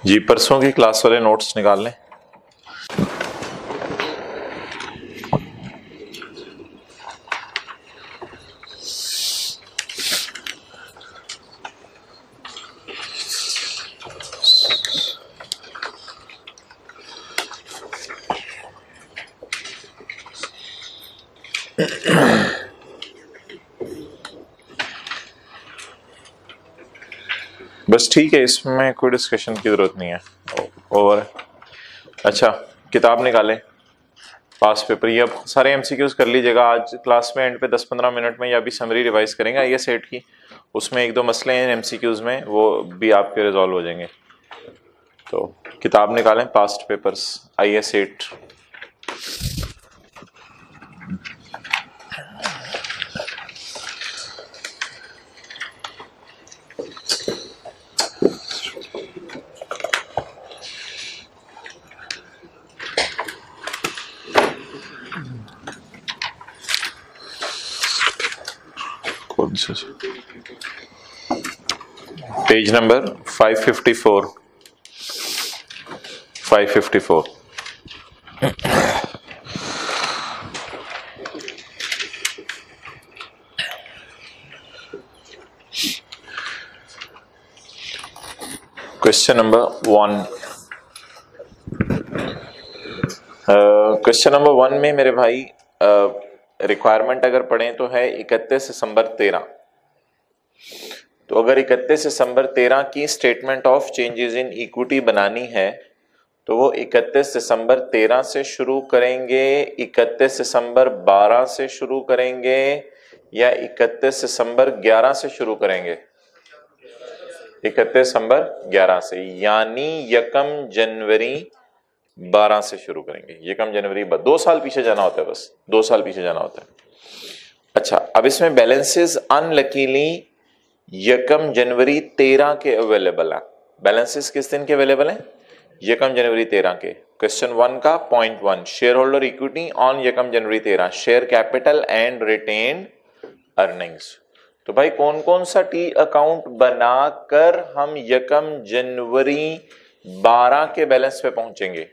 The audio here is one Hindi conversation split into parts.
जी, परसों की क्लास वाले नोट्स निकाल लें। बस ठीक है, इसमें कोई डिस्कशन की जरूरत नहीं है। ओवर। अच्छा, किताब निकालें। पास पेपर ये अब सारे एमसीक्यूज कर लीजिएगा। आज क्लास में एंड पे 10-15 मिनट में या भी समरी रिवाइज करेंगे आईए सेट की। उसमें एक दो मसले हैं एमसीक्यूज में, वो भी आपके रिजॉल्व हो जाएंगे। तो किताब निकालें, पास्ट पेपर्स आईए सेट। कौन सा page number 554। 554। Question number 1। Question number 1 में मेरे भाई रिक्वायरमेंट अगर पढ़ें तो है 31 दिसंबर 13। तो अगर 31 दिसंबर 13 की statement of changes in equity बनानी है तो वो 31 दिसंबर 13 से शुरू करेंगे, 31 दिसंबर 12 से शुरू करेंगे या 31 दिसंबर 11 से शुरू करेंगे? 31 दिसंबर 11 से, यानी यकम जनवरी 12 से शुरू करेंगे। यकम जनवरी 2 साल पीछे जाना होता है, बस 2 साल पीछे जाना होता है। अच्छा, अब इसमें बैलेंसेस अनलकीली यकम जनवरी 13 के अवेलेबल है। बैलेंसेस किस दिन के अवेलेबल हैं? यकम जनवरी 13 के। क्वेश्चन 1 का point 1, share holder equity on यकम जनवरी 13, share capital and retained earnings. तो भाई कौन कौन सा टी अकाउंट बनाकर हम यकम जनवरी 12 के बैलेंस पे पहुंचेंगे?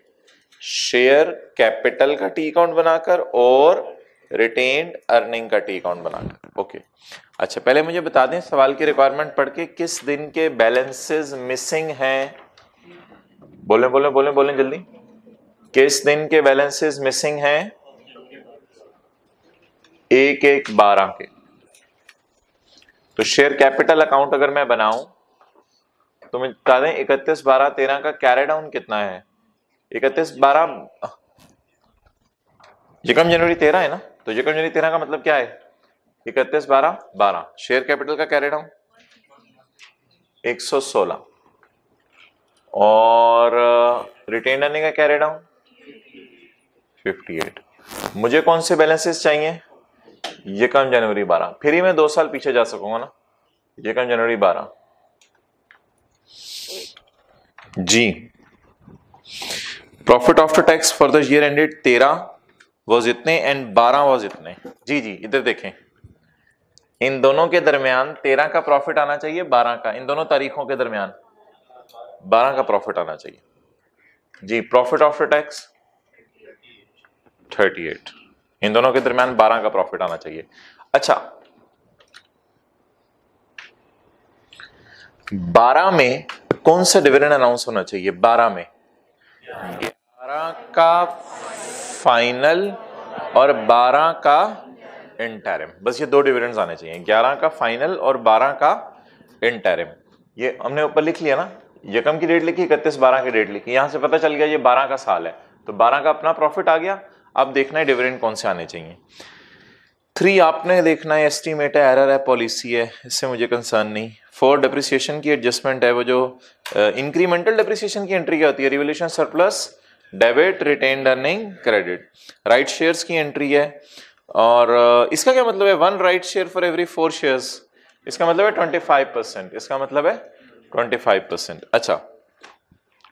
शेयर कैपिटल का टी अकाउंट बनाकर और रिटेन्ड अर्निंग का टी अकाउंट बनाकर। ओके, अच्छा पहले मुझे बता दें सवाल की रिक्वायरमेंट पढ़ के किस दिन के बैलेंसेस मिसिंग हैं। बोले बोले बोले बोले जल्दी, किस दिन के बैलेंसेस मिसिंग हैं? 1/1/12 के। तो शेयर कैपिटल अकाउंट अगर मैं बनाऊं तो मैं बता दें 31/12/13 का कैरी डाउन कितना है? 31/12 यकम जनवरी 13 है ना, तो यकम जनवरी 13 का मतलब क्या है? 31/12/12। शेयर कैपिटल का कैरी डाउन 116 और रिटेन अर्निंग का कैरी डाउन 58। मुझे कौन से बैलेंसेस चाहिए? यकम जनवरी 12। फिर ही मैं 2 साल पीछे जा सकूंगा ना। यकम जनवरी 12 जी। Profit after tax for the year ended 13 was इतने एंड 12 वॉज इतने। जी जी, इधर देखें, इन दोनों के दरमियान 13 का प्रॉफिट आना चाहिए, 12 का, इन दोनों तारीखों के दरमियान 12 का प्रॉफिट आना चाहिए जी। प्रॉफिट आफ्टर टैक्स 38, इन दोनों के दरमियान 12 का प्रॉफिट आना चाहिए। अच्छा, 12 में कौन सा डिविडेंड अनाउंस होना चाहिए? 12 में 11 का फाइनल और 12 का इंटरिम, बस ये 2 डिविडेंड्स आने चाहिए, 11 का फाइनल और 12 का इंटरिम। ये हमने ऊपर लिख लिया ना, यकम की डेट लिखी, 31/12 की डेट लिखी, यहां से पता चल गया ये 12 का साल है, तो 12 का अपना प्रॉफिट आ गया। अब देखना है डिविडेंड कौन से आने चाहिए। 3 आपने देखना है एस्टीमेट है, एरर है, पॉलिसी है, इससे मुझे कंसर्न नहीं। 4 डिप्रिसिएशन की एडजस्टमेंट है, वो जो इंक्रीमेंटल डिप्रिसिएशन की एंट्री क्या होती है? Revolution surplus, debit, retained earning, credit. Right shares की एंट्री है, और इसका क्या मतलब है? 1 right share for every 4 shares, इसका मतलब है 25%, इसका मतलब है 25%। अच्छा,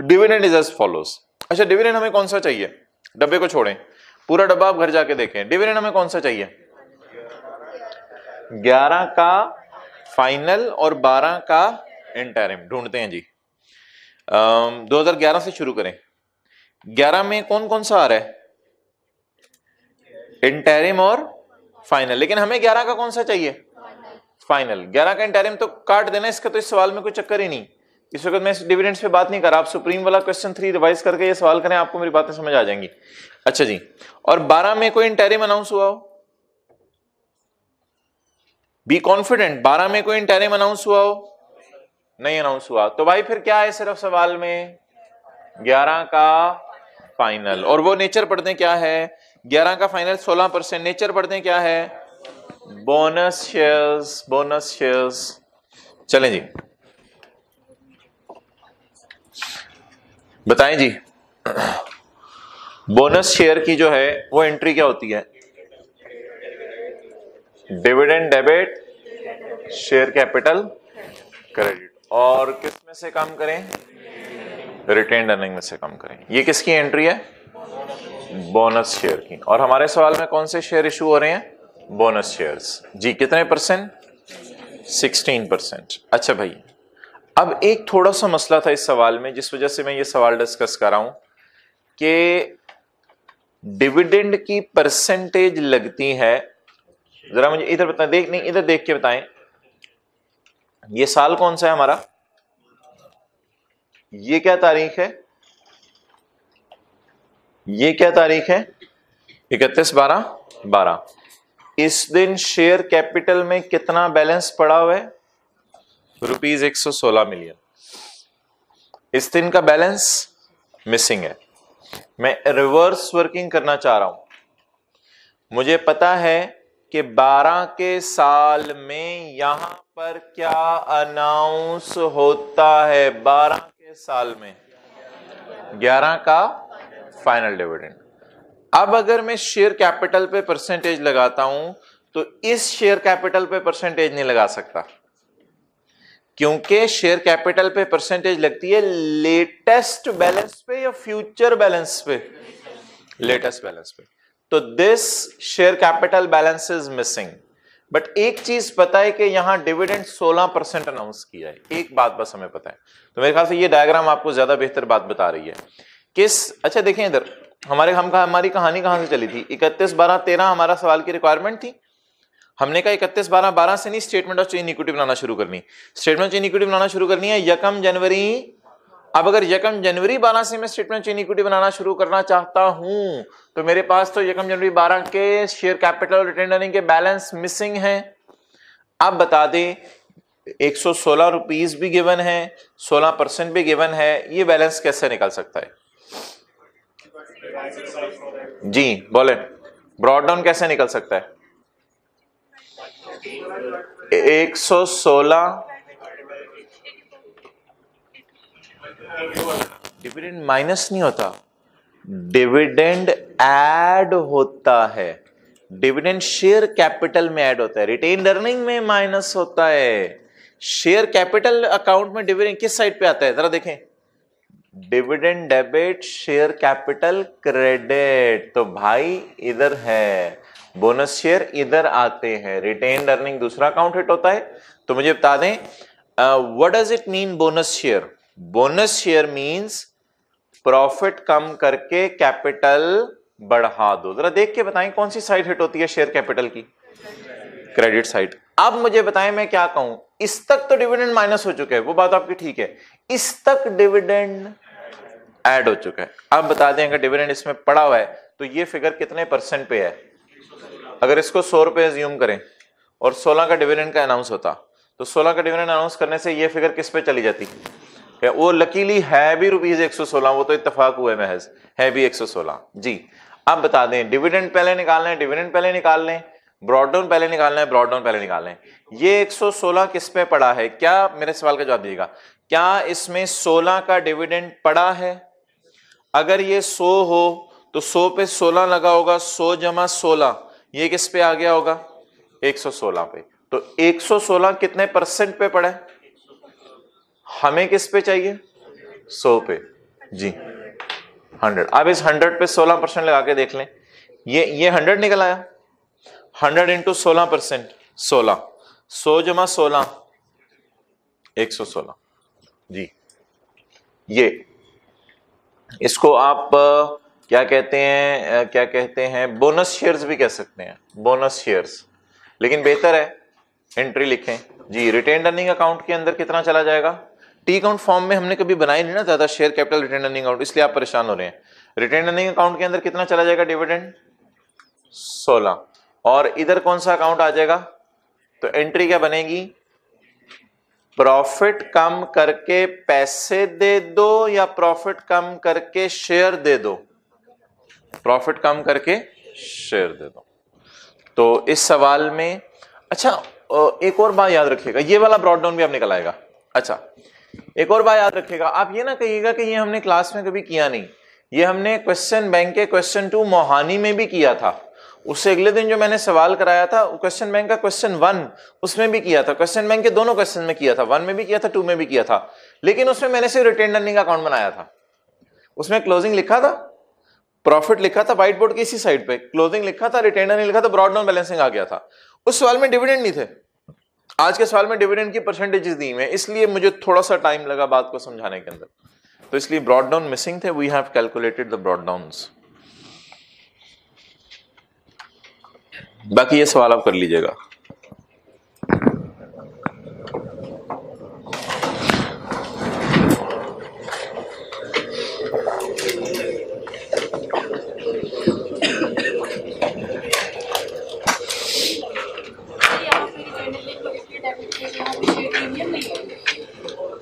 डिविडेंड इज एज फॉलोज। अच्छा, डिविडेंड हमें कौन सा चाहिए? डब्बे को छोड़ें, पूरा डब्बा आप घर जाके देखें। डिविडेंड हमें कौन सा चाहिए? 11 का फाइनल और 12 का इंटरिम ढूंढते हैं जी। 2011 से शुरू करें। 11 में कौन कौन सा आ रहा है? इंटरिम और फाइनल, लेकिन हमें 11 का कौन सा चाहिए? फाइनल। 11 का इंटरिम तो काट देना इसका, तो इस सवाल में कोई चक्कर ही नहीं। इस वक्त मैं डिविडेंड्स पे बात नहीं कर रहा, आप सुप्रीम वाला क्वेश्चन 3 रिवाइज करके ये सवाल करें, आपको मेरी बातें समझ आ जाएंगी। अच्छा जी, और 12 में कोई इंटरिम अनाउंस हुआ हो? बी कॉन्फिडेंट, 12 में कोई इंटरिम अनाउंस हुआ हो? नहीं अनाउंस हुआ, तो भाई फिर क्या है सिर्फ सवाल में? 11 का फाइनल। और वो नेचर पढ़ते क्या है? 11 का फाइनल 16%। नेचर पढ़ते क्या है? Bonus shares, bonus shares. चलें जी, बताएं जी, बोनस शेयर की जो है वो एंट्री क्या होती है? Dividend debit, share capital credit. और किस में से कम करें? रिटेन्ड अर्निंग में से कम करें। ये किसकी एंट्री है? बोनस शेयर की। और हमारे सवाल में कौन से शेयर इशू हो रहे हैं? Bonus shares. जी, कितने परसेंट? 16%। अच्छा भाई, अब एक थोड़ा सा मसला था इस सवाल में, जिस वजह से मैं ये सवाल डिस्कस कर रहा हूं कि डिविडेंड की परसेंटेज लगती है। जरा मुझे इधर बताएं, देख नहीं इधर देख के बताएं, ये साल कौन सा है हमारा? ये क्या तारीख है? ये क्या तारीख है? 31/12/12। इस दिन शेयर कैपिटल में कितना बैलेंस पड़ा हुआ है? ₹116 मिलियन। इस दिन का बैलेंस मिसिंग है। मैं रिवर्स वर्किंग करना चाह रहा हूं। मुझे पता है कि 12 के साल में यहां पर क्या अनाउंस होता है? 12 के साल में 11 का फाइनल डिविडेंड। अब अगर मैं शेयर कैपिटल पे परसेंटेज लगाता हूं तो इस शेयर कैपिटल पे परसेंटेज नहीं लगा सकता, क्योंकि शेयर कैपिटल पे परसेंटेज लगती है लेटेस्ट बैलेंस पे या फ्यूचर बैलेंस पे? लेटेस्ट बैलेंस पे। तो this share capital balance is missing. But एक चीज पता है कि यहां डिविडेंड 16% अनाउंस किया है। एक बात बस हमें पता है, तो मेरे ख्याल से ये डायग्राम आपको ज्यादा बेहतर बात बता रही है। अच्छा देखें इधर, हमारी कहानी कहां से चली थी? 31/12/13 हमारा सवाल की रिक्वायरमेंट थी। हमने कहा 31/12/12 से नहीं स्टेटमेंट ऑफ चेंज इक्विटी बनाना शुरू करनी। स्टेटमेंट ऑफ चेंज इक्विटी बनाना शुरू करनी है 1 जनवरी। अब अगर 1 जनवरी 12 से मैं स्टेटमेंट चेंज इक्विटी बनाना शुरू करना चाहता हूं तो मेरे पास तो 1 जनवरी 12 के शेयर कैपिटल रिटेन्ड अर्निंग के बैलेंस मिसिंग है। अब बता दें, 116 रुपीज भी गिवन है, 16% भी गिवन है, ये बैलेंस कैसे निकल सकता है? जी बोले, ब्रॉड डाउन कैसे निकल सकता है? 116 डिविडेंड माइनस नहीं होता, डिविडेंड ऐड होता है। डिविडेंड शेयर कैपिटल में ऐड होता है, रिटेन्ड अर्निंग में माइनस होता है। शेयर कैपिटल अकाउंट में डिविडेंड किस साइड पे आता है? जरा देखें, dividend debit, share capital credit. तो भाई इधर है, बोनस शेयर इधर आते हैं, रिटेन्ड अर्निंग दूसरा अकाउंट हिट होता है। तो मुझे बता दें, what does it mean bonus share? Bonus share means profit कम करके कैपिटल बढ़ा दो। जरा देख के बताएं कौन सी साइड हिट होती है शेयर कैपिटल की? Credit side. अब मुझे बताएं मैं क्या कहूं, इस तक तो डिविडेंड माइनस हो चुका है, वो बात आपकी ठीक है, इस तक डिविडेंड ऐड हो चुका है। अब बता दें अगर डिविडेंड इसमें पड़ा हुआ है तो ये फिगर कितने परसेंट पे है? अगर इसको 100 रुपए अज्यूम करें और 16 का डिविडेंड का अनाउंस होता तो 16 का डिविडेंड अनाउंस करने से ये फिगर किस पे चली जाती? वो लकीली है भी ₹116, वो तो इत्तेफाक हुआ है महज, है भी 116 जी। अब बता दें, डिविडेंड पहले निकालना है, डिविडेंड पहले निकाल लें, ब्रॉड डाउन पहले निकालना है, ब्रॉड डाउन पहले निकाल लें। ये 116 किस पे पड़ा है? क्या, मेरे सवाल का जवाब दीजिएगा, क्या इसमें 16 का डिविडेंड पड़ा है? अगर ये 100 हो तो 100 पे 16 लगा होगा, 100 जमा 16, ये किस पे आ गया होगा? 116 पे। तो 116 कितने परसेंट पे पड़ा है? हमें किस पे चाहिए? 100 पे जी, 100। अब इस 100 पे 16% लगा के देख लें, ये 100 निकल आया। 100 इंटू 16%, 16, 100 जमा 16, 116 जी। ये इसको आप क्या कहते हैं, बोनस शेयर्स भी कह सकते हैं, बोनस शेयर्स, लेकिन बेहतर है एंट्री लिखें जी। रिटेन अर्निंग अकाउंट के अंदर कितना चला जाएगा, टी अकाउंट फॉर्म में हमने कभी बनाई नहीं ना ज्यादा share capital retained earning account, इसलिए आप परेशान हो रहे हैं। रिटेन अर्निंग अकाउंट के अंदर कितना चला जाएगा डिविडेंड 16, और इधर कौन सा अकाउंट आ जाएगा, तो एंट्री क्या बनेगी, प्रॉफिट कम करके पैसे दे दो या प्रॉफिट कम करके शेयर दे दो, प्रॉफिट कम करके शेयर दे दो। तो इस सवाल में अच्छा एक और बात याद रखिएगा, ये वाला ब्रॉड डाउन भी आप निकल आएगा। अच्छा एक और बात याद रखिएगा, आप ये ना कहिएगा कि ये हमने क्लास में कभी किया नहीं, ये हमने क्वेश्चन बैंक के क्वेश्चन 2 मोहानी में भी किया था। उससे अगले दिन जो मैंने सवाल कराया था क्वेश्चन बैंक का क्वेश्चन 1, उसमें भी किया था। क्वेश्चन बैंक के दोनों क्वेश्चन में किया था, 1 में भी किया था, 2 में भी किया था, लेकिन उसमें मैंने सिर्फ रिटेन अर्निंग अकाउंट बनाया था। उसमें क्लोजिंग लिखा था, प्रॉफिट लिखा था व्हाइट बोर्ड की इसी साइड पे, क्लोजिंग लिखा था, रिटेन अर्निंग लिखा था, ब्रॉड डाउन बैलेंसिंग आ गया था। उस सवाल में डिविडेंड नहीं थे, आज के सवाल में डिविडेंड की परसेंटेजेस दी हुई है, इसलिए मुझे थोड़ा सा टाइम लगा बात को समझाने के अंदर, तो इसलिए ब्रॉड डाउन मिसिंग थे। We have calculated the brought downs. बाकी ये सवाल आप कर लीजिएगा।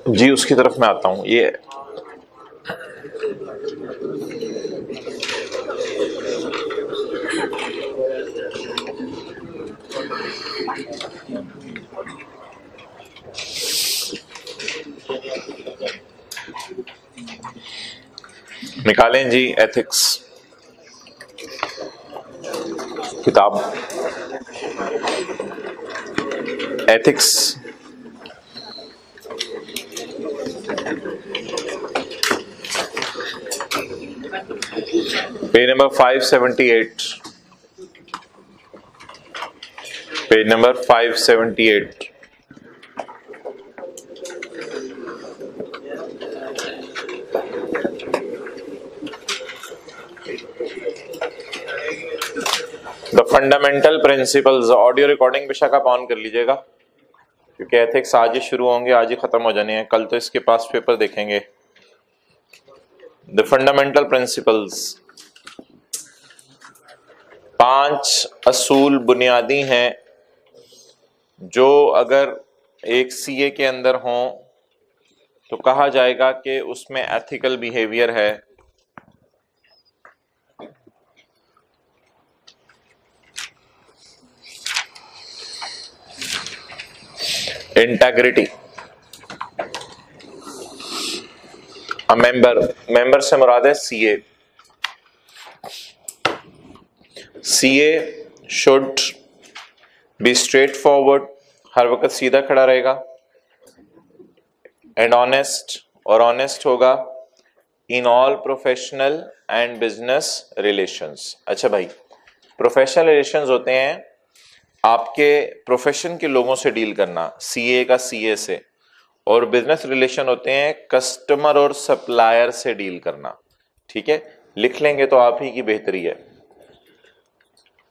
जी उसकी तरफ मैं आता हूं। ये निकालें जी एथिक्स किताब, ethics page number 578, page number 578। The fundamental principles. Audio recording विषय का ऑन कर लीजिएगा, क्योंकि एथिक्स आज ही शुरू होंगे, आज ही खत्म हो जाने हैं, कल तो इसके पास पेपर देखेंगे। द फंडामेंटल प्रिंसिपल्स, 5 असूल बुनियादी हैं जो अगर एक सीए के अंदर हों तो कहा जाएगा कि उसमें एथिकल बिहेवियर है। इंटेग्रिटी, मेंबर से मुराद है CA. CA should be straightforward, हर वक्त सीधा खड़ा रहेगा, एंड ऑनेस्ट, और ऑनेस्ट होगा in all professional and business relations. अच्छा भाई, प्रोफेशनल रिलेशंस होते हैं आपके प्रोफेशन के लोगों से डील करना, सीए का सीए से, और बिजनेस रिलेशन होते हैं कस्टमर और सप्लायर से डील करना। ठीक है, लिख लेंगे तो आप ही की बेहतरी है।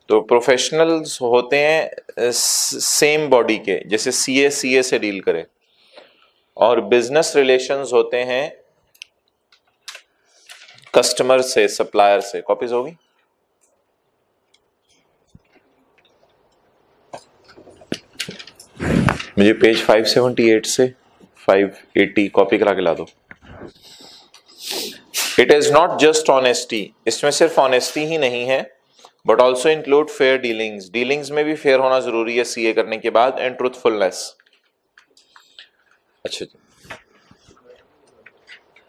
तो प्रोफेशनल्स होते हैं सेम बॉडी के, जैसे सीए सीए से डील करे, और बिजनेस रिलेशंस होते हैं कस्टमर से, सप्लायर से। कॉपीज होगी? मुझे पेज 578 से 580 कॉपी करा के ला दो। It is not just honesty, इसमें सिर्फ ऑनेस्टी ही नहीं है, but also include fair dealings, dealings में भी फेयर होना जरूरी है सीए करने के बाद, एंड ट्रूथफुलनेस। अच्छा,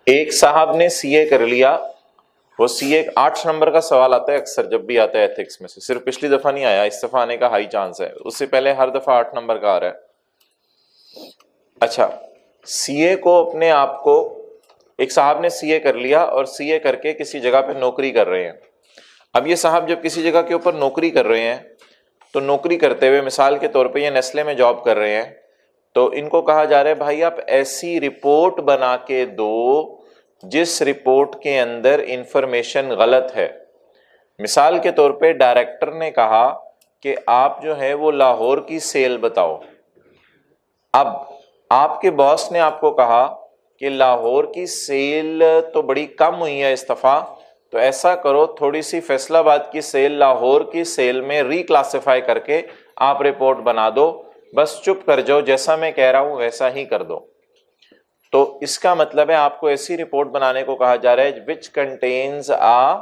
एक साहब ने सीए कर लिया, वो सीए 8 नंबर का सवाल आता है अक्सर जब भी आता है एथिक्स में से, सिर्फ पिछली दफा नहीं आया, इस दफा आने का हाई चांस है, उससे पहले हर दफा 8 नंबर का आ रहा है। अच्छा, सीए को अपने आप को, एक साहब ने सीए कर लिया और सीए करके किसी जगह पे नौकरी कर रहे हैं। अब ये साहब जब किसी जगह के ऊपर नौकरी कर रहे हैं, तो नौकरी करते हुए मिसाल के तौर पे ये नेस्ले में जॉब कर रहे हैं, तो इनको कहा जा रहा है भाई आप ऐसी रिपोर्ट बना के दो जिस रिपोर्ट के अंदर इंफॉर्मेशन गलत है। मिसाल के तौर पे डायरेक्टर ने कहा कि आप जो है वो लाहौर की सेल बताओ। अब आपके बॉस ने आपको कहा कि लाहौर की सेल तो बड़ी कम हुई है इस दफा, तो ऐसा करो थोड़ी सी फैसलाबाद की सेल लाहौर की सेल में रिक्लासिफाई करके आप रिपोर्ट बना दो, बस चुप कर जाओ, जैसा मैं कह रहा हूं वैसा ही कर दो। तो इसका मतलब है आपको ऐसी रिपोर्ट बनाने को कहा जा रहा है which contains a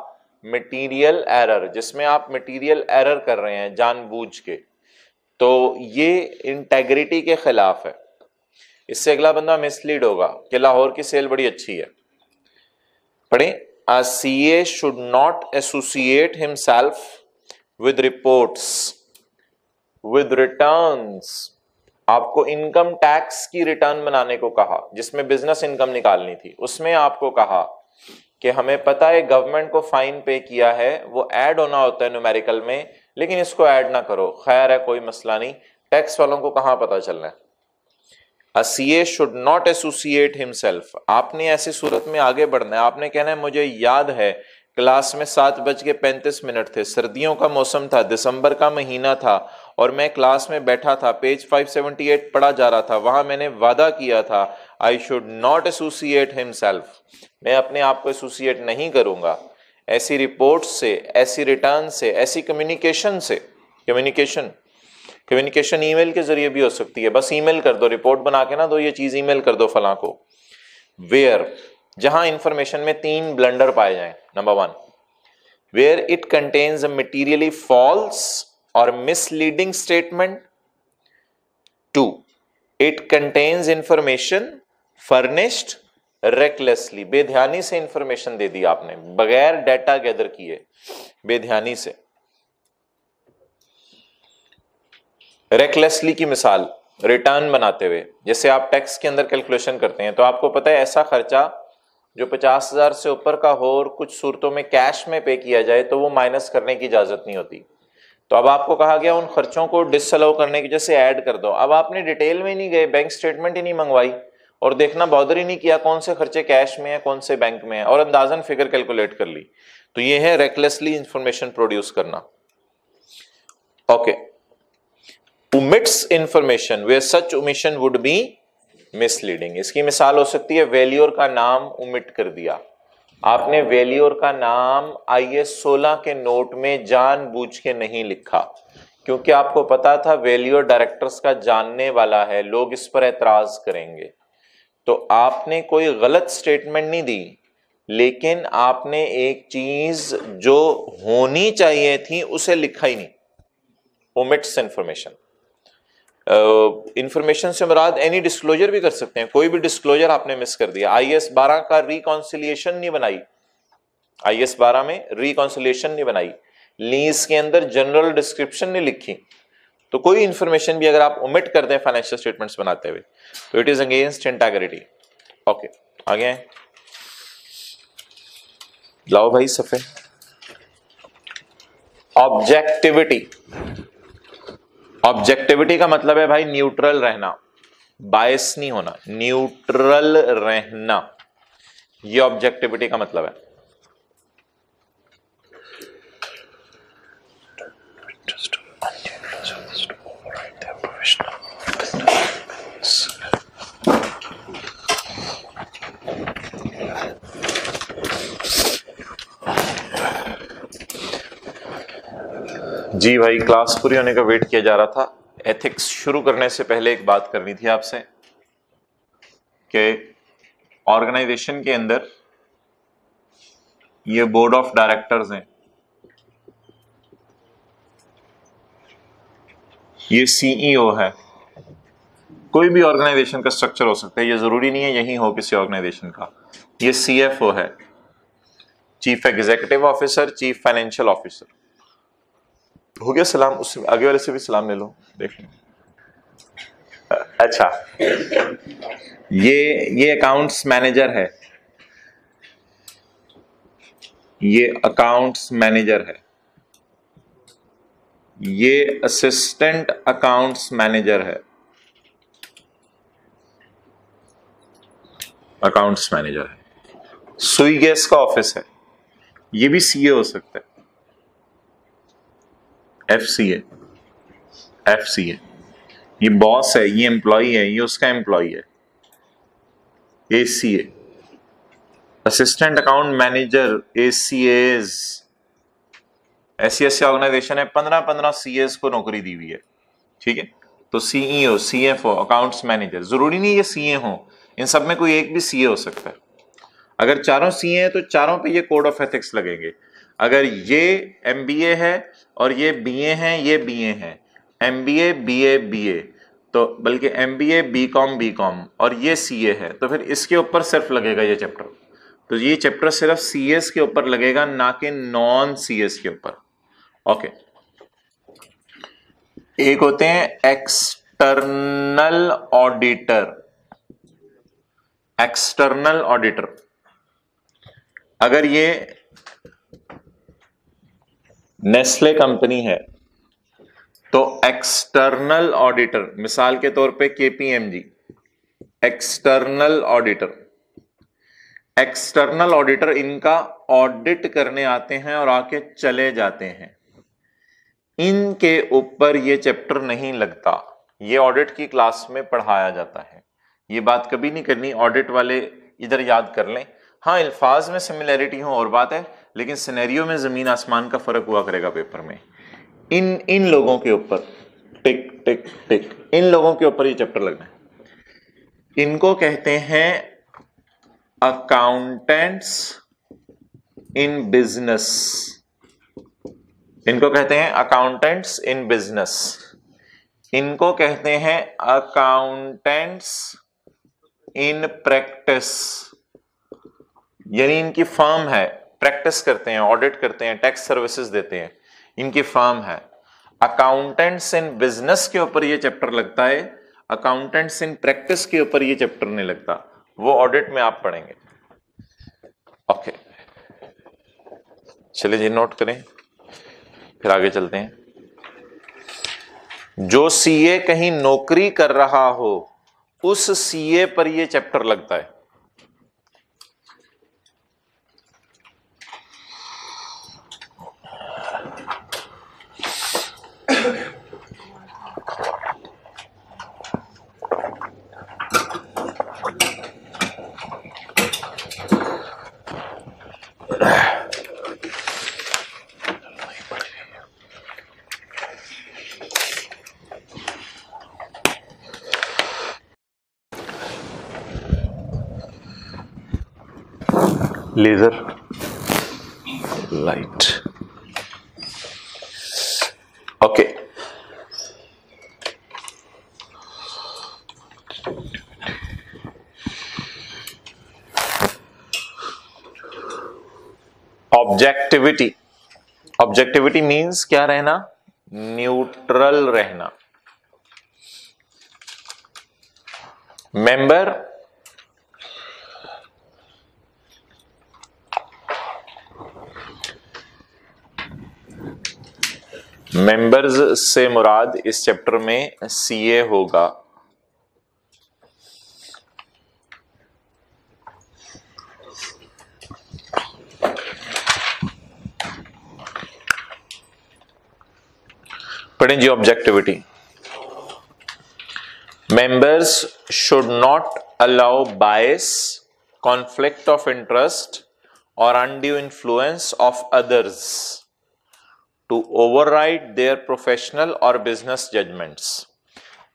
material error, जिसमें आप मटीरियल एरर कर रहे हैं जानबूझ के, तो ये इंटेग्रिटी के खिलाफ है। इससे अगला बंदा मिसलीड होगा कि लाहौर की सेल बड़ी अच्छी है। पढ़े, a CA should not associate himself with reports, with returns। आपको इनकम टैक्स की रिटर्न बनाने को कहा जिसमें बिजनेस इनकम निकालनी थी, उसमें आपको कहा कि हमें पता है गवर्नमेंट को फाइन पे किया है, वो ऐड होना होता है न्यूमेरिकल में, लेकिन इसको ऐड ना करो, खैर है कोई मसला नहीं, टैक्स वालों को कहां पता चलना है। A CA should not associate himself। आपने ऐसी सूरत में आगे बढ़ना है, आपने कहना है मुझे याद है क्लास में 7:35 थे, सर्दियों का मौसम था, दिसंबर का महीना था और मैं क्लास में बैठा था, पेज 578 पढ़ा जा रहा था, वहां मैंने वादा किया था I should not associate himself, मैं अपने आप को एसोसिएट नहीं करूंगा ऐसी रिपोर्ट से, ऐसी रिटर्न से, ऐसी कम्युनिकेशन से। कम्युनिकेशन ईमेल के जरिए भी हो सकती है, बस ईमेल कर दो, रिपोर्ट बना के ना दो, ये चीज ईमेल कर दो फलां को। वेयर, जहां इंफॉर्मेशन में 3 ब्लंडर पाए जाएं। Number 1, where it contains a materially false और misleading statement. 2, it contains information furnished recklessly, बेध्यानी से इंफॉर्मेशन दे दी आपने, बगैर डाटा गैदर किए, बेध्यानी से। रेकलेसली की मिसाल रिटर्न बनाते हुए, जैसे आप टैक्स के अंदर कैलकुलेशन करते हैं तो आपको पता है ऐसा खर्चा जो 50,000 से ऊपर का हो और कुछ सूरतों में कैश में पे किया जाए तो वो माइनस करने की इजाजत नहीं होती। तो अब आपको कहा गया उन खर्चों को डिसअलाउ करने की जैसे ऐड कर दो। अब आपने डिटेल में नहीं गए, बैंक स्टेटमेंट ही नहीं मंगवाई और देखना बॉदर ही नहीं किया कौन से खर्चे कैश में है कौन से बैंक में है, और अंदाजन फिगर कैलकुलेट कर ली, तो ये है रेकलेसली इंफॉर्मेशन प्रोड्यूस करना। Okay, omits information where such omission would be misleading। इसकी मिसाल हो सकती है वैल्यूअर का नाम omit कर दिया, आपने वैल्यूअर का नाम IS 16 के नोट में जानबूझ के नहीं लिखा क्योंकि आपको पता था वैल्यूअर डायरेक्टर्स का जानने वाला है, लोग इस पर एतराज करेंगे, तो आपने कोई गलत स्टेटमेंट नहीं दी, लेकिन आपने एक चीज जो होनी चाहिए थी उसे लिखा ही नहीं। omits information। इंफॉर्मेशन से मुराद एनी डिस्क्लोजर भी कर सकते हैं, कोई भी डिस्क्लोजर आपने मिस कर दिया। IS 12 का रिकॉन्सिलिएशन नहीं बनाई, IS 12 में रिकॉन्सिलिएशन नहीं बनाई, लीज के अंदर जनरल डिस्क्रिप्शन नहीं लिखी, तो कोई इंफॉर्मेशन भी अगर आप ओमिट कर दें फाइनेंशियल स्टेटमेंट्स बनाते हुए तो it is against integrity. Okay, आगे हैं, लाओ भाई सफे। ऑब्जेक्टिविटी, ऑब्जेक्टिविटी का मतलब है भाई न्यूट्रल रहना, बायस नहीं होना, न्यूट्रल रहना, ये ऑब्जेक्टिविटी का मतलब है। जी भाई, क्लास पूरी होने का वेट किया जा रहा था। एथिक्स शुरू करने से पहले एक बात करनी थी आपसे कि ऑर्गेनाइजेशन के अंदर ये बोर्ड ऑफ डायरेक्टर्स हैं, ये सीईओ है, कोई भी ऑर्गेनाइजेशन का स्ट्रक्चर हो सकता है, ये जरूरी नहीं है यही हो किसी ऑर्गेनाइजेशन का। ये सीएफओ है, chief executive officer, chief financial officer. हो गया सलाम, उससे आगे वाले से भी सलाम ले लो, देख लो। अच्छा, ये अकाउंट्स मैनेजर है, ये अकाउंट्स मैनेजर है, ये असिस्टेंट अकाउंट्स मैनेजर है, अकाउंट्स मैनेजर है। सुई गैस का ऑफिस है, ये भी सीए हो सकता है, एफसीए, एफसीए। ये बॉस है, ये एम्प्लॉय है, ये उसका एम्प्लॉय है, एसीए, असिस्टेंट अकाउंट मैनेजर, एसीएज। ऐसी ऐसी ऑर्गेनाइजेशन है 15-15 सीएस को नौकरी दी हुई है, ठीक है। तो सीईओ, सीएफओ, अकाउंट्स मैनेजर, जरूरी नहीं ये सीए हो, इन सब में कोई एक भी सीए हो सकता है। अगर चारों सीए हैं तो चारों पे ये कोड ऑफ एथिक्स लगेंगे। अगर ये एमबीए है और ये बीए हैं, ये बीए हैं, एमबीए बीए बीए, तो बल्कि एमबीए बीकॉम बीकॉम, और ये सीए है, तो फिर इसके ऊपर सिर्फ लगेगा ये चैप्टर। तो ये चैप्टर सिर्फ सीएस के ऊपर लगेगा, ना कि नॉन सीएस के ऊपर। ओके। एक होते हैं एक्सटर्नल ऑडिटर। एक्सटर्नल ऑडिटर, अगर ये नेस्ले कंपनी है तो एक्सटर्नल ऑडिटर, मिसाल के तौर पे KPMG, external auditor. External auditor इनका ऑडिट करने आते हैं और आके चले जाते हैं, इनके ऊपर ये चैप्टर नहीं लगता, ये ऑडिट की क्लास में पढ़ाया जाता है। ये बात कभी नहीं करनी, ऑडिट वाले इधर याद कर लें। हाँ, अल्फाज में सिमिलैरिटी हो और बात है, लेकिन सिनेरियो में जमीन आसमान का फर्क हुआ करेगा पेपर में। इन लोगों के ऊपर टिक टिक टिक, इन लोगों के ऊपर ये चैप्टर लगना है। इनको कहते हैं अकाउंटेंट्स इन बिजनेस। इनको कहते हैं अकाउंटेंट्स इन बिजनेस। इनको कहते हैं अकाउंटेंट्स इन प्रैक्टिस, यानी इनकी फर्म है, प्रैक्टिस करते हैं, ऑडिट करते हैं, टैक्स सर्विसेज देते हैं, इनकी फर्म है। अकाउंटेंट्स इन बिजनेस के ऊपर ये चैप्टर लगता है, अकाउंटेंट्स इन प्रैक्टिस के ऊपर ये चैप्टर नहीं लगता, वो ऑडिट में आप पढ़ेंगे। ओके, चलिए जी, नोट करें, फिर आगे चलते हैं। जो सीए कहीं नौकरी कर रहा हो उस सीए पर ये चैप्टर लगता है। Laser light, okay. Objectivity, objectivity means क्या रहना, न्यूट्रल रहना। मेंबर मेंबर्स से मुराद इस चैप्टर में सीए होगा। पढ़ें जी objectivity. Members should not allow bias, conflict of interest और undue influence of others to override their professional or business judgments।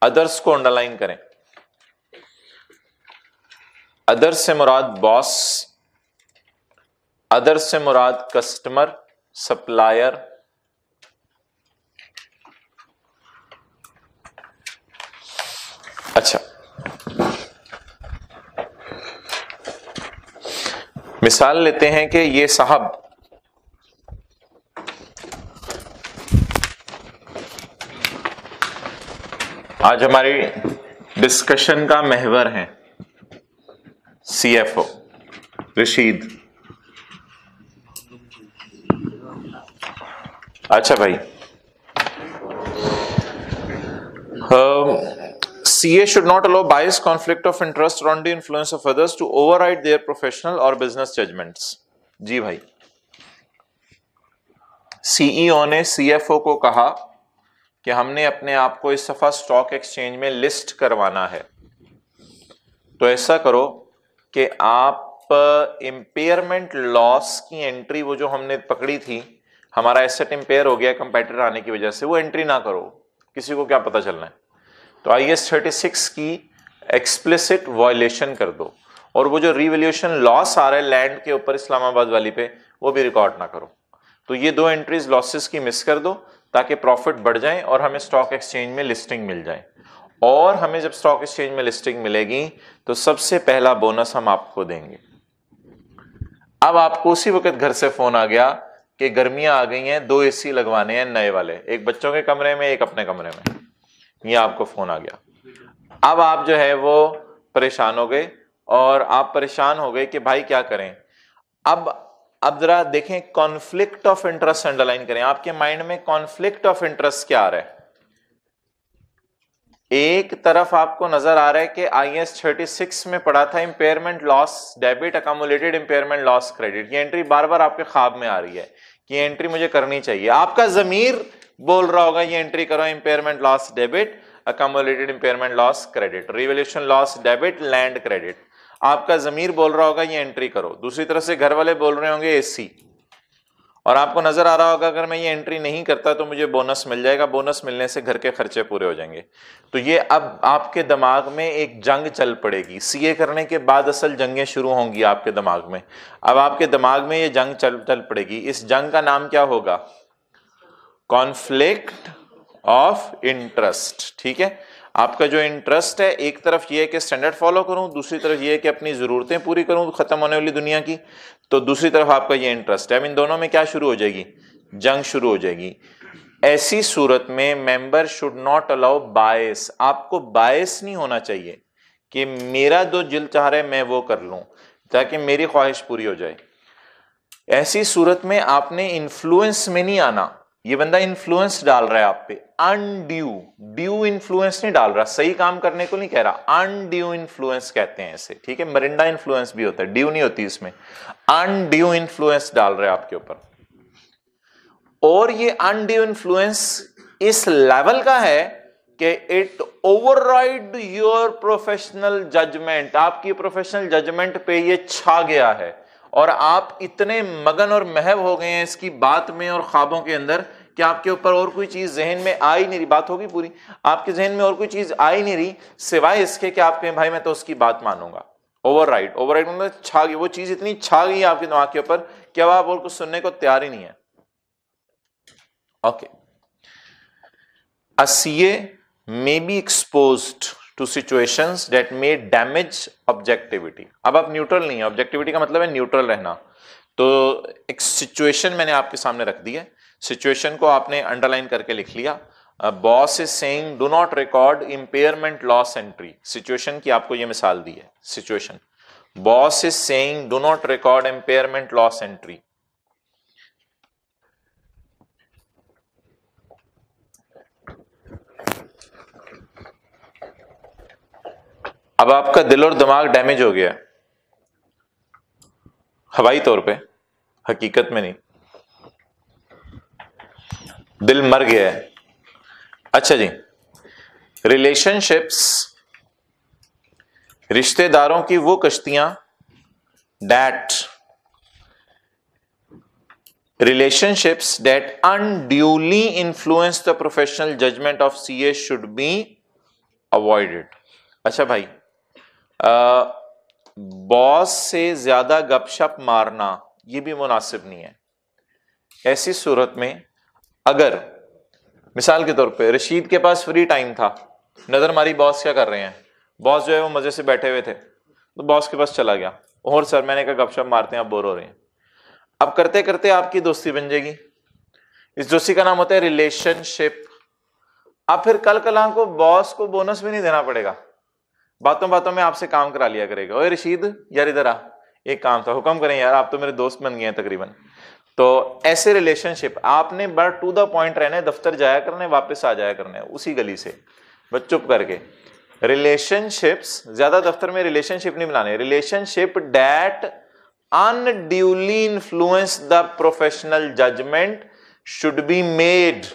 Others को अंडरलाइन करें। अदर्स से मुराद बॉस, अदर्स से मुराद कस्टमर, सप्लायर, अच्छा, मिसाल लेते हैं कि ये साहब आज हमारी डिस्कशन का महवर है, सीएफओ रशीद। अच्छा भाई, CA should not allow bias, conflict of interest or undue influence of others to override their professional or business judgments. जी भाई, CEO ने CFO को कहा कि हमने अपने आप को इस दफा स्टॉक एक्सचेंज में लिस्ट करवाना है, तो ऐसा करो कि आप इम्पेयरमेंट लॉस की एंट्री, वो जो हमने पकड़ी थी, हमारा एसेट इम्पेयर हो गया कंपेटिटर आने की वजह से, वो एंट्री ना करो, किसी को क्या पता चलना है। तो IAS 36 की एक्सप्लिसिट वायलेशन कर दो, और वो जो रिवैल्यूएशन लॉस आ रहा है लैंड के ऊपर इस्लामाबाद वाली पे, वो भी रिकॉर्ड ना करो। तो ये दो एंट्रीज लॉसेस की मिस कर दो ताकि प्रॉफिट बढ़ जाए और हमें स्टॉक एक्सचेंज में लिस्टिंग मिल जाए। और हमें जब स्टॉक एक्सचेंज में लिस्टिंग मिलेगी तो सबसे पहला बोनस हम आपको देंगे। अब आपको उसी वक्त घर से फोन आ गया कि गर्मियां आ गई हैं, 2 AC लगवाने हैं नए वाले, एक बच्चों के कमरे में, एक अपने कमरे में, ये आपको फोन आ गया। अब आप जो है वो परेशान हो गए, और आप परेशान हो गए कि भाई क्या करें। अब जरा देखें, कॉन्फ्लिक्ट ऑफ इंटरेस्ट अंडरलाइन करें। आपके माइंड में कॉन्फ्लिक्ट ऑफ इंटरेस्ट क्या आ रहा है? एक तरफ आपको नजर आ रहा है कि IAS 36 में पढ़ा था impairment loss debit, accumulated impairment loss credit, ये एंट्री बार बार आपके ख्वाब में आ रही है कि ये एंट्री मुझे करनी चाहिए। आपका जमीर बोल रहा होगा ये एंट्री करो, impairment loss debit, accumulated impairment loss credit, revaluation loss debit, land credit. आपका जमीर बोल रहा होगा ये एंट्री करो। दूसरी तरफ से घर वाले बोल रहे होंगे AC, और आपको नजर आ रहा होगा अगर मैं ये एंट्री नहीं करता तो मुझे बोनस मिल जाएगा, बोनस मिलने से घर के खर्चे पूरे हो जाएंगे। तो ये अब आपके दिमाग में एक जंग चल पड़ेगी। CA करने के बाद असल जंगें शुरू होंगी आपके दिमाग में। अब आपके दिमाग में ये जंग चल पड़ेगी। इस जंग का नाम क्या होगा? Conflict of interest. ठीक है, आपका जो इंटरेस्ट है, एक तरफ ये है कि स्टैंडर्ड फॉलो करूं, दूसरी तरफ ये है कि अपनी जरूरतें पूरी करूं खत्म होने वाली दुनिया की, तो दूसरी तरफ आपका ये इंटरेस्ट है। अब इन दोनों में क्या शुरू हो जाएगी? जंग शुरू हो जाएगी। ऐसी सूरत में मेंबर शुड नॉट अलाउ बायस। आपको बायस नहीं होना चाहिए कि मेरा जो दिल चाह रहा है मैं वो कर लूं ताकि मेरी ख्वाहिश पूरी हो जाए। ऐसी सूरत में आपने इन्फ्लुएंस में नहीं आना। ये बंदा इन्फ्लुएंस डाल रहा है आप पे, ड्यू इन्फ्लुएंस नहीं डाल रहा, सही काम करने को नहीं कह रहा, अनड्यू इन्फ्लुएंस कहते हैं इसे। ठीक है, मरिंडा इन्फ्लुएंस भी होता है, ड्यू नहीं होती इसमें। अनड्यू इन्फ्लुएंस डाल रहे हैं आपके ऊपर, और ये अनड्यू इन्फ्लुएंस इस लेवल का है कि it override your professional judgment. आपकी प्रोफेशनल जजमेंट पे ये छा गया है, और आप इतने मगन और महव हो गए हैं इसकी बात में और ख्वाबों के अंदर कि आपके ऊपर और कोई चीज जहन में आ ही नहीं रही। बात होगी पूरी, आपके जहन में और कोई चीज आ ही नहीं रही सिवाय इसके कि आप कहें भाई मैं तो उसकी बात मानूंगा। ओवरराइड मतलब छा गई, वो चीज इतनी छा गई आपके दिमाग के ऊपर कि अब आप और कुछ सुनने को तैयार ही नहीं है। Okay, a CA may be exposed to situations that may damage objectivity। अब आप न्यूट्रल नहीं है, ऑब्जेक्टिविटी का मतलब है न्यूट्रल रहना। तो एक सिचुएशन मैंने आपके सामने रख दी है, सिचुएशन को आपने अंडरलाइन करके लिख लिया। Boss is saying do not record impairment loss entry. Situation की आपको ये मिसाल दी है। Situation, boss is saying do not record impairment loss entry. अब आपका दिल और दिमाग डैमेज हो गया, हवाई तौर पे, हकीकत में नहीं, दिल मर गया है। अच्छा जी, रिलेशनशिप्स, रिश्तेदारों की वो कश्तियां, relationships that unduly influence the professional judgment of CA should be avoided। अच्छा भाई, बॉस से ज्यादा गपशप मारना ये भी मुनासिब नहीं है। ऐसी सूरत में अगर मिसाल के तौर पे रशीद के पास फ्री टाइम था, नजर मारी बॉस क्या कर रहे हैं, बॉस जो है वो मजे से बैठे हुए थे, तो बॉस के पास चला गया, और सर मैंने कहा गपशप मारते हैं, आप बोर हो रहे हैं। अब करते करते आपकी दोस्ती बन जाएगी, इस दोस्ती का नाम होता है रिलेशनशिप। अब फिर कल कला को बॉस को बोनस भी नहीं देना पड़ेगा, बातों बातों में आपसे काम करा लिया करेगा। ओए रशीद यार इधर आ, एक काम था, हुक्म करें यार, आप तो मेरे दोस्त बन गए हैं तकरीबन। तो ऐसे रिलेशनशिप आपने बड़ा टू द पॉइंट रहना है, दफ्तर जाया करना है, वापस आ जाया करना है उसी गली से, बस चुप करके। रिलेशनशिप्स, ज्यादा दफ्तर में रिलेशनशिप नहीं बनाने, relationship that unduly influence the professional judgment should be made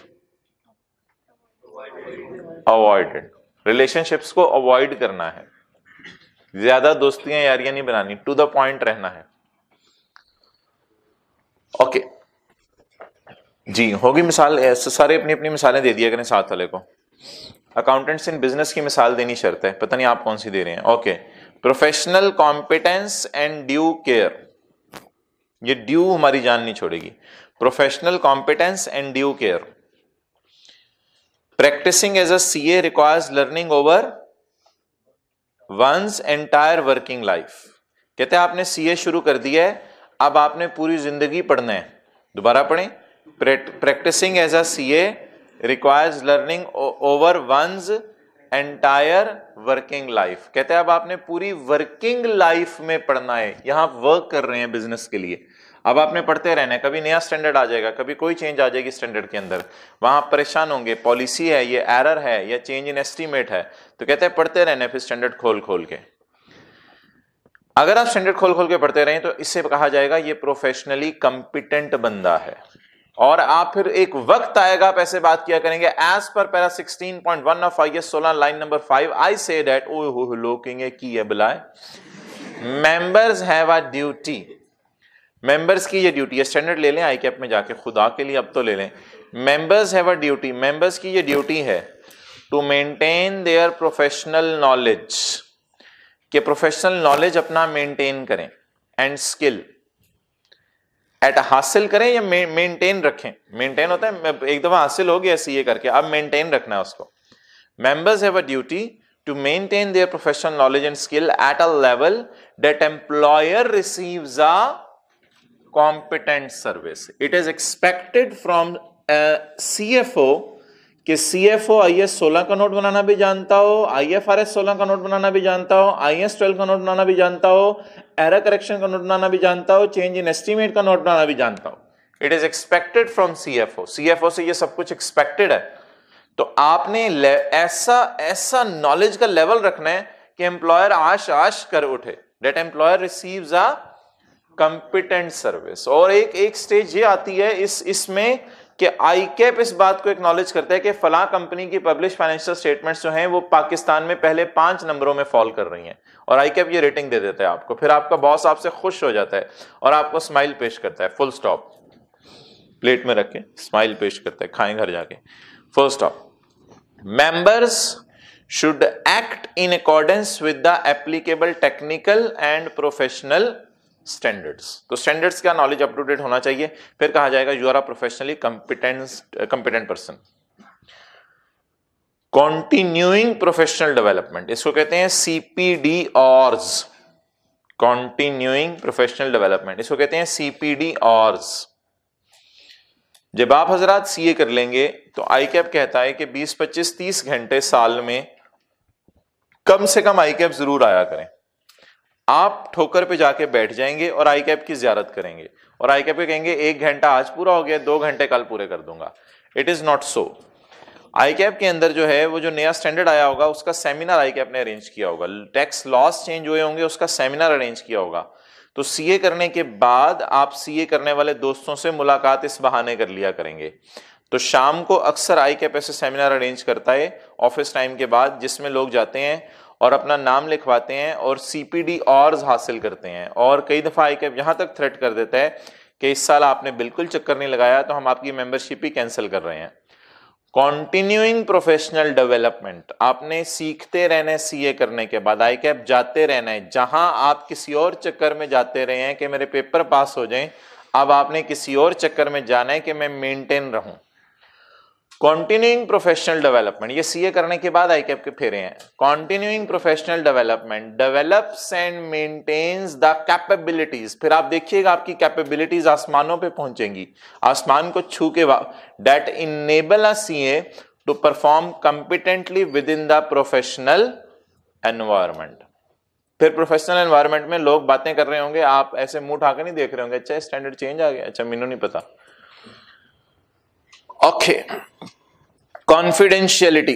avoided. Relationships को अवॉइड करना है, ज्यादा दोस्तियां यारियां नहीं बनानी, टू द पॉइंट रहना है। ओके जी, होगी मिसाल, सारे अपनी अपनी मिसालें दे दिया करें साथ वाले को। अकाउंटेंट्स इन बिजनेस की मिसाल देनी शर्त है, पता नहीं आप कौन सी दे रहे हैं। Okay, professional competence and due care, ये ड्यू हमारी जान नहीं छोड़ेगी। Professional competence and due care. Practising as a CA requires learning over one's entire working life. कहते हैं आपने सीए शुरू कर दिया है, अब आपने पूरी जिंदगी पढ़ना है। दोबारा पढ़ें, practising as a CA requires learning over one's entire working life. कहते हैं अब आपने पूरी वर्किंग लाइफ में पढ़ना है। यहां वर्क कर रहे हैं बिजनेस के लिए, अब आपने पढ़ते रहना है। कभी नया स्टैंडर्ड आ जाएगा, कभी कोई चेंज आ जाएगी स्टैंडर्ड के अंदर, वहां आप परेशान होंगे, पॉलिसी है, ये एरर है या चेंज इन एस्टीमेट है, तो कहते हैं पढ़ते रहना है फिर स्टैंडर्ड खोल खोल के। अगर आप स्टैंडर्ड खोल खोल के पढ़ते रहें तो इससे कहा जाएगा ये प्रोफेशनली कंपिटेंट बंदा है। और आप फिर एक वक्त आएगा आप ऐसे बात किया करेंगे, एज पर para 16.1 of IAS 16 line number 5 I से दैट ओ लोकिंग की है बुलाए members have a duty. Members की ये ड्यूटी है, स्टैंडर्ड ले लें आईकैप में जाके, खुदा के लिए अब तो ले लें। Members have a duty, members की ये ड्यूटी है to maintain their professional knowledge, कि प्रोफेशनल नॉलेज अपना मेंटेन करें, एंड स्किल एट हासिल करें या मेंटेन रखें। मेंटेन होता है एक दफा हासिल हो गया सीए करके, अब मेंटेन रखना है उसको। Members have a duty to maintain their professional knowledge and skill at a level that employer receives a competent service. It is expected from a CFO कि CFO IAS 16 का नोट बनाना भी जानता हो, IFRS 16 का नोट बनाना भी जानता हो, IAS 12 का नोट बनाना भी जानता हो, एरर करेक्शन का नोट बनाना भी जानता हो, चेंज इन एस्टीमेट का नोट बनाना भी जानता हो। It is expected from CFO। CFO से ये सब कुछ एक्सपेक्टेड है। तो आपने ऐसा नॉलेज का लेवल रखना है कि एम्प्लॉयर आश आश कर उठे, that employer receives a competent service. और एक स्टेज ये आती है इसमें कि आईकैप इस बात को एक्नॉलेज करता है कि फलां कंपनी की पब्लिश फाइनेंशियल स्टेटमेंट्स जो हैं वो पाकिस्तान में पहले 5 नंबरों में फॉल कर रही हैं, और आईकैप ये रेटिंग दे देता है आपको। फिर आपका बॉस आपसे खुश हो जाता है और आपको स्माइल पेश करता है, फुल स्टॉप, प्लेट में रख के स्माइल पेश करता है, खाएं घर जाके, full stop. Members should act in accordance with the applicable technical and professional standards। तो स्टैंडर्ड्स का नॉलेज अप टू डेट होना चाहिए। फिर कहा जाएगा you are a professionally competent person. Continuing professional development, इसको कहते हैं CPD ORS। Continuing professional development, इसको कहते हैं CPD ORS। जब आप हजरात सीए कर लेंगे तो आईकैप कहता है कि 20, 25, 30 घंटे साल में कम से कम आईकैप जरूर आया करें। आप ठोकर पे जाके बैठ जाएंगे और आईकैप की जियारत करेंगे और आईकैप पे कहेंगे 1 घंटा आज पूरा हो गया, 2 घंटे कल पूरे कर दूंगा। It is not so. ICAP के अंदर जो है वो जो नया स्टैंडर्ड आया होगा उसका सेमिनार आईकैप ने अरेंज किया होगा, टैक्स लॉस चेंज हुए होंगे उसका सेमिनार अरेंज किया होगा। तो सीए करने के बाद आप सीए करने वाले दोस्तों से मुलाकात इस बहाने कर लिया करेंगे। तो शाम को अक्सर आईकैप ऐसे सेमिनार अरेंज करता है ऑफिस टाइम के बाद, जिसमें लोग जाते हैं और अपना नाम लिखवाते हैं और CPD ORS हासिल करते हैं। और कई दफा आईकैप यहां तक थ्रेट कर देता है कि इस साल आपने बिल्कुल चक्कर नहीं लगाया तो हम आपकी मेंबरशिप ही कैंसिल कर रहे हैं। कॉन्टिन्यूइंग प्रोफेशनल डेवलपमेंट, आपने सीखते रहना है सीए करने के बाद, आईकैप जाते रहना है। जहां आप किसी और चक्कर में जाते रहे हैं कि मेरे पेपर पास हो जाएं, अब आपने किसी और चक्कर में जाना है कि मैं मेंटेन रहूं। कॉन्टिन्यूइंग प्रोफेशनल डेवलपमेंट, ये सीए करने के बाद आईकैप के फेरे हैं। Continuing professional development develops and maintains the capabilities. फिर आप देखिएगा आपकी कैपेबिलिटीज आसमानों पे पहुंचेंगी, आसमान को छू के, that enable a CA to perform competently within the professional environment. फिर प्रोफेशनल एनवायरनमेंट में लोग बातें कर रहे होंगे, आप ऐसे मुंह उठाकर नहीं देख रहे होंगे, अच्छा स्टैंडर्ड चेंज आ गया, अच्छा मैनू नहीं पता। ओके, कॉन्फिडेंशियलिटी,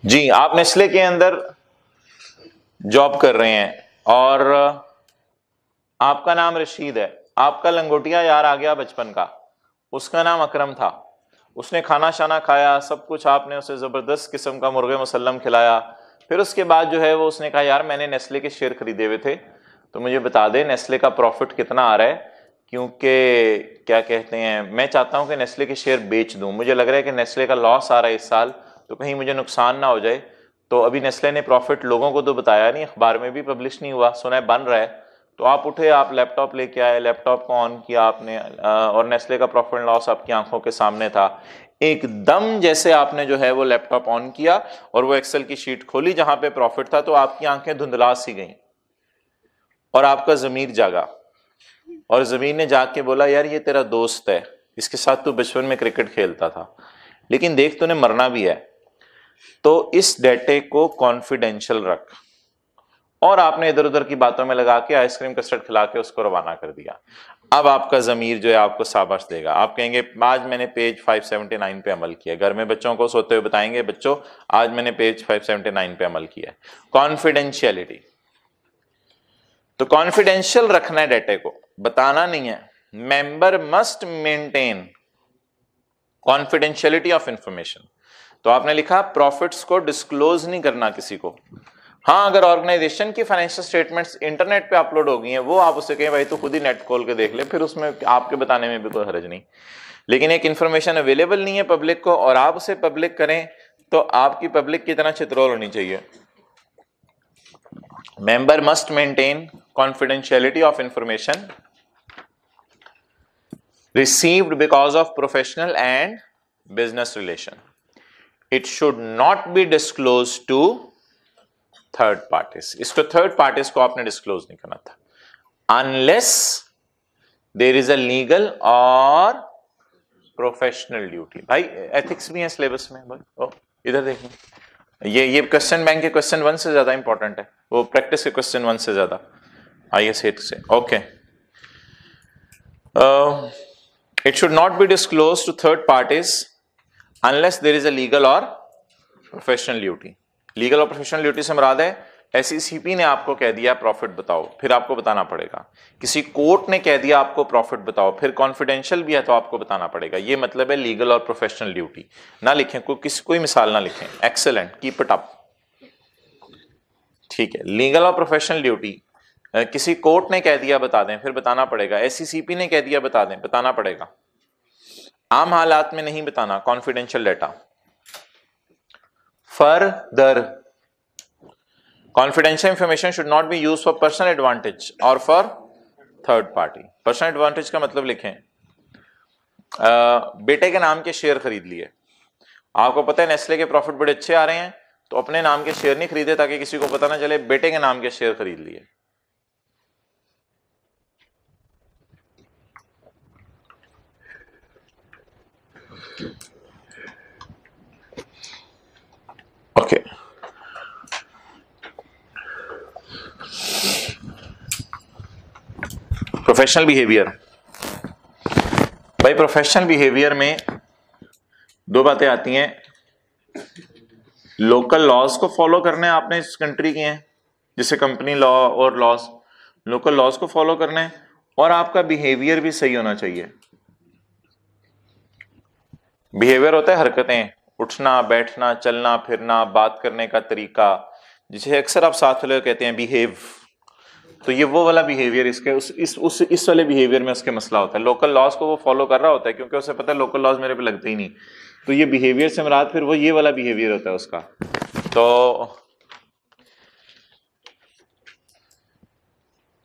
जी, आप नेस्ले के अंदर जॉब कर रहे हैं और आपका नाम रशीद है, आपका लंगोटिया यार आ गया बचपन का, उसका नाम अकरम था, उसने खाना शाना खाया सब कुछ, आपने उसे जबरदस्त किस्म का मुर्गे मुसल्लम खिलाया, फिर उसके बाद जो है वो उसने कहा यार मैंने नेस्ले के शेयर खरीदे हुए थे तो मुझे बता दे नेस्ले का प्रॉफिट कितना आ रहा है, क्योंकि क्या कहते हैं मैं चाहता हूं कि नेस्ले के शेयर बेच दूं, मुझे लग रहा है कि नेस्ले का लॉस आ रहा है इस साल तो कहीं मुझे नुकसान ना हो जाए। तो अभी नेस्ले ने प्रॉफिट लोगों को तो बताया नहीं, अखबार में भी पब्लिश नहीं हुआ, सुना है बन रहा है। तो आप उठे, आप लैपटॉप लेके आए, लैपटॉप को ऑन किया आपने और नेस्ले का प्रॉफिट एंड लॉस आपकी आंखों के सामने था, एकदम जैसे आपने जो है वो लैपटॉप ऑन किया और वो एक्सेल की शीट खोली जहां पे प्रॉफिट था तो आपकी आंखें धुंधला सी गईं और आपका जमीर जागा और जमीर ने जाग के बोला यार ये तेरा दोस्त है, इसके साथ तू बचपन में क्रिकेट खेलता था, लेकिन देख तूने मरना भी है, तो इस डेटे को कॉन्फिडेंशियल रख। और आपने इधर उधर की बातों में लगा के आइसक्रीम कस्टर्ड खिला के उसको रवाना कर दिया। अब आपका जमीर जो है आपको शाबाश देगा, आप कहेंगे आज मैंने पेज 579 पे अमल किया, घर में बच्चों को सोते हुए बताएंगे बच्चों आज मैंने पेज 579 पे अमल किया। कॉन्फिडेंशियलिटी, तो कॉन्फिडेंशियल रखना है, डेटे को बताना नहीं है। Member must maintain confidentiality of information, तो आपने लिखा प्रॉफिट्स को डिस्क्लोज नहीं करना किसी को। हाँ, अगर ऑर्गेनाइजेशन की फाइनेंशियल स्टेटमेंट्स इंटरनेट पे अपलोड हो गई हैं वो आप उसे कहें भाई तू खुद ही नेट खोल के देख ले, फिर उसमें आपके बताने में भी कोई हर्ज नहीं। लेकिन एक इंफॉर्मेशन अवेलेबल नहीं है पब्लिक को और आप उसे पब्लिक करें तो आपकी पब्लिक की तरह चित्रोल होनी चाहिए। Member must maintain confidentiality of information received because of professional and business relation. It should not be disclosed to third parties. इसको third parties को आपने disclose नहीं करना था, unless there is a legal or professional duty. भाई ethics भी है सिलेबस में, भाई इधर देखिए, ये क्वेश्चन बैंक के क्वेश्चन 1 से ज्यादा इंपॉर्टेंट है, वो प्रैक्टिस के क्वेश्चन 1 से ज्यादा IAS 8 से। Okay, it should not be disclosed to third parties unless there is a legal or professional duty. Legal और प्रोफेशनल ड्यूटी से मुराद है SECP ने आपको कह दिया प्रॉफिट बताओ, फिर आपको बताना पड़ेगा। किसी कोर्ट ने कह दिया आपको प्रॉफिट बताओ, फिर कॉन्फिडेंशियल भी है तो आपको बताना पड़ेगा। ये मतलब है लीगल और प्रोफेशनल ड्यूटी। ना लिखें, कोई मिसाल ना लिखें। Excellent, keep it up. ठीक है, लीगल और प्रोफेशनल ड्यूटी, किसी कोर्ट ने कह दिया बता दें, फिर बताना पड़ेगा। SECP ने कह दिया बता दें, बताना पड़ेगा। आम हालात में नहीं बताना, confidential data. Further, confidential information should not be used for personal advantage और for third party. Personal advantage का मतलब लिखें, बेटे के नाम के शेयर खरीद लिए, आपको पता है नेस्ले के प्रॉफिट बड़े अच्छे आ रहे हैं, तो अपने नाम के शेयर नहीं खरीदे ताकि किसी को पता ना चले, बेटे के नाम के शेयर खरीद लिए। Okay, professional behaviour. भाई प्रोफेशनल बिहेवियर में दो बातें आती हैं, लोकल लॉज को फॉलो करने आपने इस कंट्री के हैं, जैसे कंपनी लॉ और लॉज, लोकल लॉज को फॉलो करना है, और आपका बिहेवियर भी सही होना चाहिए। बिहेवियर होता है हरकतें, उठना बैठना चलना फिरना, बात करने का तरीका, जिसे अक्सर आप साथ वाले कहते हैं बिहेव, तो ये वो वाला बिहेवियर, इसके इस वाले बिहेवियर में उसके मसला होता है। लोकल लॉज को वो फॉलो कर रहा होता है क्योंकि उसे पता है लोकल लॉज मेरे पे लगते ही नहीं, तो ये बिहेवियर से मुराद फिर वो ये वाला बिहेवियर होता है उसका। तो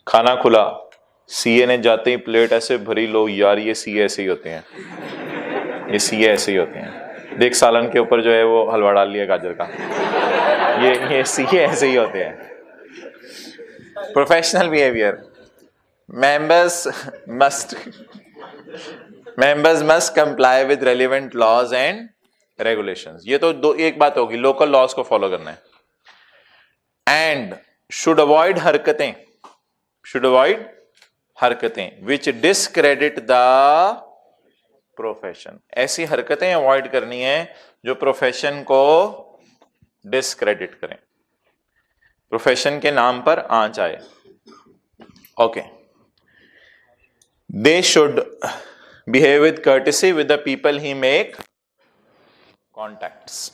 खाना खुला, सीए ने जाते ही प्लेट ऐसे भरी, लो यार ये सीए ऐसे ही होते हैं, ये सीए ऐसे ही होते हैं, देख सालन के ऊपर जो है वो हलवा डाल लिया गाजर का, ये सीए ऐसे ही होते हैं। Professional behaviour, members must comply with relevant laws and regulations। ये तो दो, एक बात होगी, लोकल लॉज को फॉलो करना है। एंड शुड अवॉइड हरकतें विच डिस्क्रेडिट द प्रोफेशन। ऐसी हरकतें अवॉइड करनी है जो प्रोफेशन को डिस्क्रेडिट करें, प्रोफेशन के नाम पर आंच आए। Okay, they should behave with courtesy with the people he make contacts.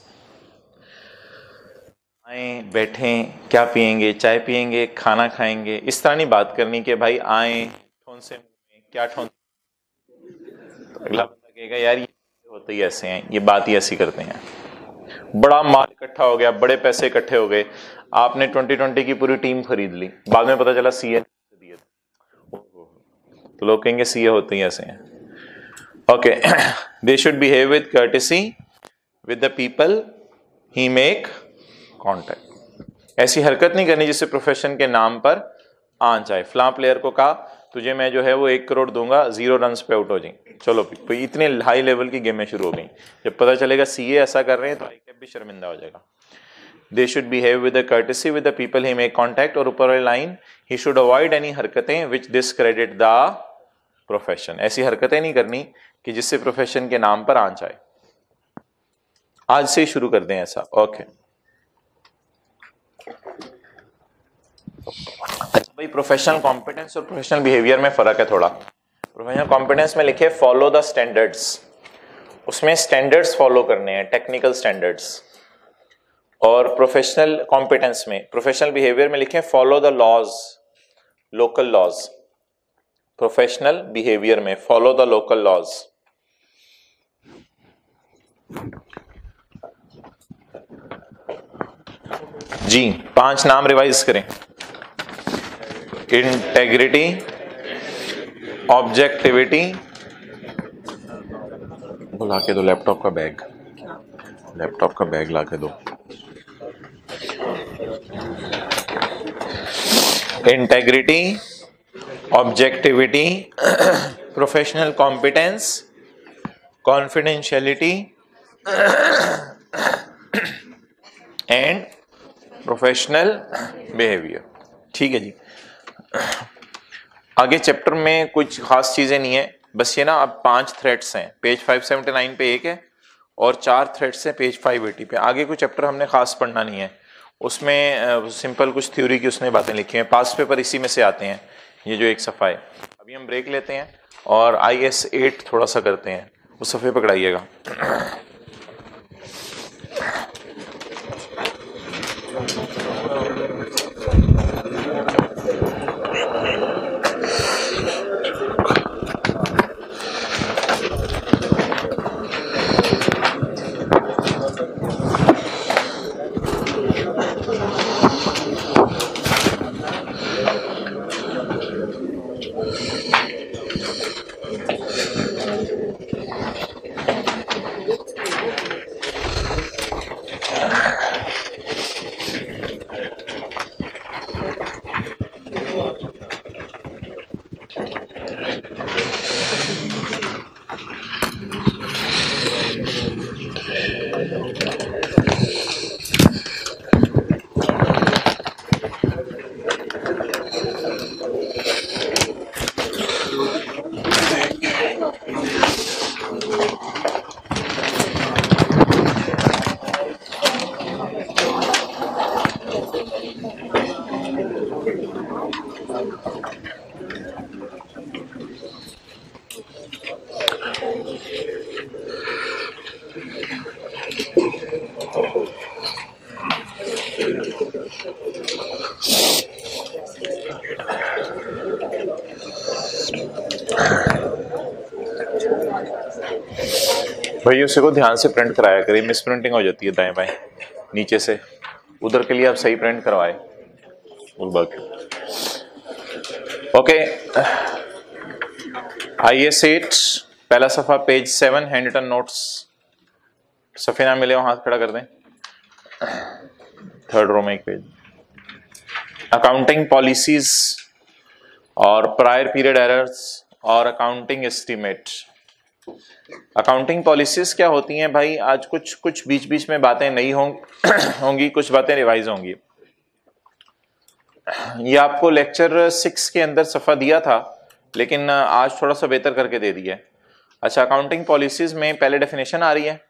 आए, बैठे, क्या पियेंगे, चाय पियेंगे, खाना खाएंगे, इस तरह नहीं बात करनी कि भाई आए ठोन से क्या ठोन, तो अगला लगेगा यार ये होते ही ऐसे हैं, ये बात ही ऐसी करते हैं। बड़ा माल इकट्ठा हो गया, बड़े पैसे इकट्ठे हो गए, आपने 2020 की पूरी टीम खरीद ली, बाद में पता चला सीए दिए, तो लोग कहेंगे सीए होते ही ऐसे हैं। Okay, they should behave with courtesy with the people he make contact. ऐसी हरकत नहीं करनी जिससे प्रोफेशन के नाम पर आंच आए। फलां प्लेयर को कहा तुझे मैं जो है वो 1 करोड़ दूंगा, 0 रन पे आउट हो जाए, चलो भी इतने हाई लेवल की गेमें शुरू हो गई। जब पता चलेगा सीए ऐसा कर रहे हैं तो आईकैप भी शर्मिंदा हो जाएगा। They should behave with the courtesy with the people he make contact, और ऊपर वाली line he should avoid any हरकतें विच डिस्क्रेडिट द प्रोफेशन। ऐसी हरकतें नहीं करनी कि जिससे प्रोफेशन के नाम पर आंच आए। आज से ही शुरू कर दें ऐसा। ओके, अच्छा भाई, प्रोफेशनल कॉम्पिटेंस और प्रोफेशनल बिहेवियर में फर्क है थोड़ा। प्रोफेशनल कॉम्पिटेंस में लिखे फॉलो द स्टैंडर्ड्स, उसमें स्टैंडर्ड्स फॉलो करने हैं, टेक्निकल स्टैंडर्ड्स। और प्रोफेशनल कॉम्पिटेंस में, प्रोफेशनल बिहेवियर में लिखे follow the laws, local laws. Professional behaviour में फॉलो द लोकल लॉज। जी, 5 नाम रिवाइज करें। इंटेग्रिटी, ऑब्जेक्टिविटी, ला के दो लैपटॉप का बैग, लैपटॉप का बैग ला के दो। Integrity, objectivity, professional competence, confidentiality and professional behaviour. ठीक है जी। आगे चैप्टर में कुछ खास चीजें नहीं है, बस ये ना अब 5 थ्रेड्स हैं, पेज 579 पे एक है और 4 थ्रेड्स हैं पेज 580 पे। आगे कोई चैप्टर हमने खास पढ़ना नहीं है, उसमें सिंपल कुछ थ्योरी की उसने बातें लिखी हैं, पास पेपर इसी में से आते हैं। ये जो एक सफ़ा है, अभी हम ब्रेक लेते हैं और IS 8 थोड़ा सा करते हैं, उस सफ़े पकड़ाइएगा। भाई उसी को ध्यान से प्रिंट कराया करिए, मिस प्रिंटिंग हो जाती है दाएं बाएं नीचे से, उधर के लिए आप सही प्रिंट करवाए। ओके, IS 8 पहला सफा पेज 7 हैंड रिटन नोट्स। सफे ना मिले हो हाथ खड़ा कर दें, 3rd रो में एक पेज। अकाउंटिंग पॉलिसीज और प्रायर पीरियड एरर्स और अकाउंटिंग एस्टीमेट। अकाउंटिंग पॉलिसीज क्या होती हैं भाई, आज कुछ बीच बीच में बातें नहीं होंगी, कुछ बातें रिवाइज होंगी। ये आपको लेक्चर 6 के अंदर सफ़ा दिया था, लेकिन आज थोड़ा सा बेहतर करके दे दिया है। अच्छा, अकाउंटिंग पॉलिसीज में पहले डेफिनेशन आ रही है,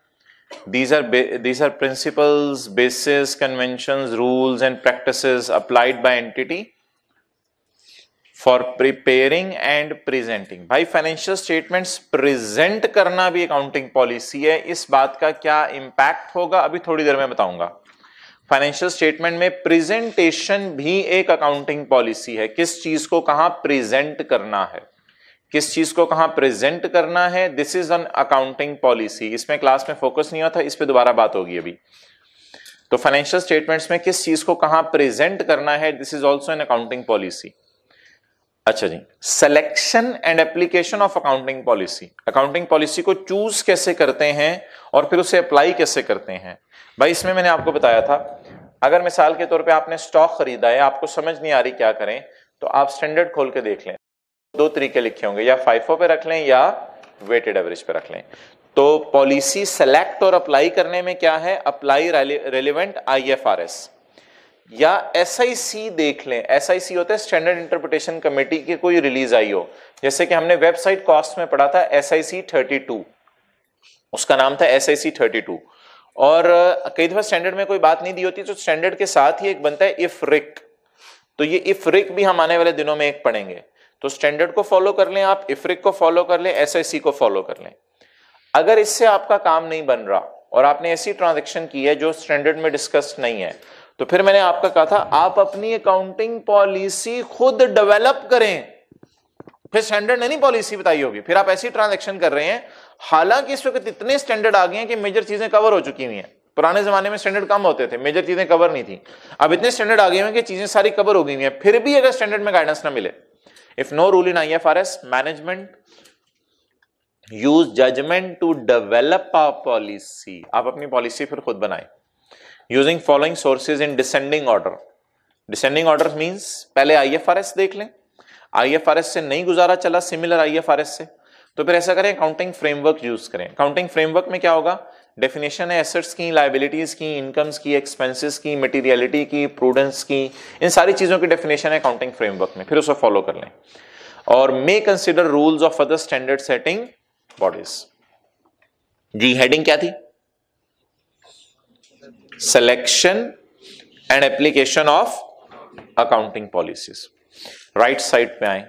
these are principles, bases, conventions, rules and practices applied by entity for preparing and presenting. भाई फाइनेंशियल स्टेटमेंट्स प्रेजेंट करना भी अकाउंटिंग पॉलिसी है। इस बात का क्या इंपैक्ट होगा अभी थोड़ी देर में बताऊंगा। फाइनेंशियल स्टेटमेंट में प्रेजेंटेशन भी एक अकाउंटिंग पॉलिसी है। किस चीज को कहां प्रेजेंट करना है, किस चीज को कहां प्रेजेंट करना है, this is an accounting policy. इसमें क्लास में फोकस नहीं हुआ था, इस पे दोबारा बात होगी अभी। तो फाइनेंशियल स्टेटमेंट्स में किस चीज को कहां प्रेजेंट करना है, this is also an accounting policy. अच्छा जी, selection and application of accounting policy. Accounting policy को चूज कैसे करते हैं और फिर उसे अप्लाई कैसे करते हैं। भाई इसमें मैंने आपको बताया था, अगर मिसाल के तौर पे आपने स्टॉक खरीदा है, आपको समझ नहीं आ रही क्या करें, तो आप स्टैंडर्ड खोल के देख लें। दो तरीके लिखे होंगे, या FIFO पे रख लें या वेटेड एवरेज पे रख लें। तो पॉलिसी सेलेक्ट और अप्लाई करने में क्या है, अप्लाई रेलिवेंट IFRS या SIC देख लें। SIC होता है स्टैंडर्ड इंटरप्रिटेशन कमेटी की कोई रिलीज आई हो, जैसे कि हमने वेबसाइट कॉस्ट में पढ़ा था SIC 32, उसका नाम था SIC 32। और कई दफा स्टैंडर्ड में कोई बात नहीं दी होती तो स्टैंडर्ड के साथ ही एक बनता है IFRIC। तो ये IFRIC भी हम आने वाले दिनों में एक पढ़ेंगे। तो स्टैंडर्ड को फॉलो कर लें आप, IFRIC को फॉलो कर लें, SIC को फॉलो कर लें। अगर इससे आपका काम नहीं बन रहा और आपने ऐसी ट्रांजैक्शन की है जो स्टैंडर्ड में डिस्कस नहीं है, तो फिर मैंने आपका कहा था आप अपनी अकाउंटिंग पॉलिसी खुद डेवलप करें। फिर स्टैंडर्ड ने नहीं पॉलिसी बताई होगी, फिर आप ऐसी ट्रांजैक्शन कर रहे हैं। हालांकि इस वक्त इतने स्टैंडर्ड आ गए हैं कि मेजर चीजें कवर हो चुकी हुई हैं। पुराने जमाने में स्टैंडर्ड कम होते थे, मेजर चीजें कवर नहीं थी। अब इतने स्टैंडर्ड आ गए हैं कि चीजें सारी कवर हो गई हैं, फिर भी अगर स्टैंडर्ड में गाइडेंस ना मिले, if no rule in IFRS, management use judgment to develop a policy. आप अपनी पॉलिसी फिर खुद बनाएं using following sources in descending order. Descending order means पहले IFRS देख लें, IFRS से नहीं गुजारा चला सिमिलर IFRS से, तो फिर ऐसा करें अकाउंटिंग फ्रेमवर्क यूज करें। अकाउंटिंग फ्रेमवर्क में क्या होगा, डेफिनेशन है एसेट्स की, लायबिलिटीज की, इनकम्स की, एक्सपेंसेस की, मटेरियलिटी की, प्रूडेंस की, इन सारी चीजों की डेफिनेशन है अकाउंटिंग फ्रेमवर्क में, फिर उसे फॉलो कर लें। और may consider rules of other standard setting bodies. जी हेडिंग क्या थी, selection and application of accounting policies. Right side पे आए,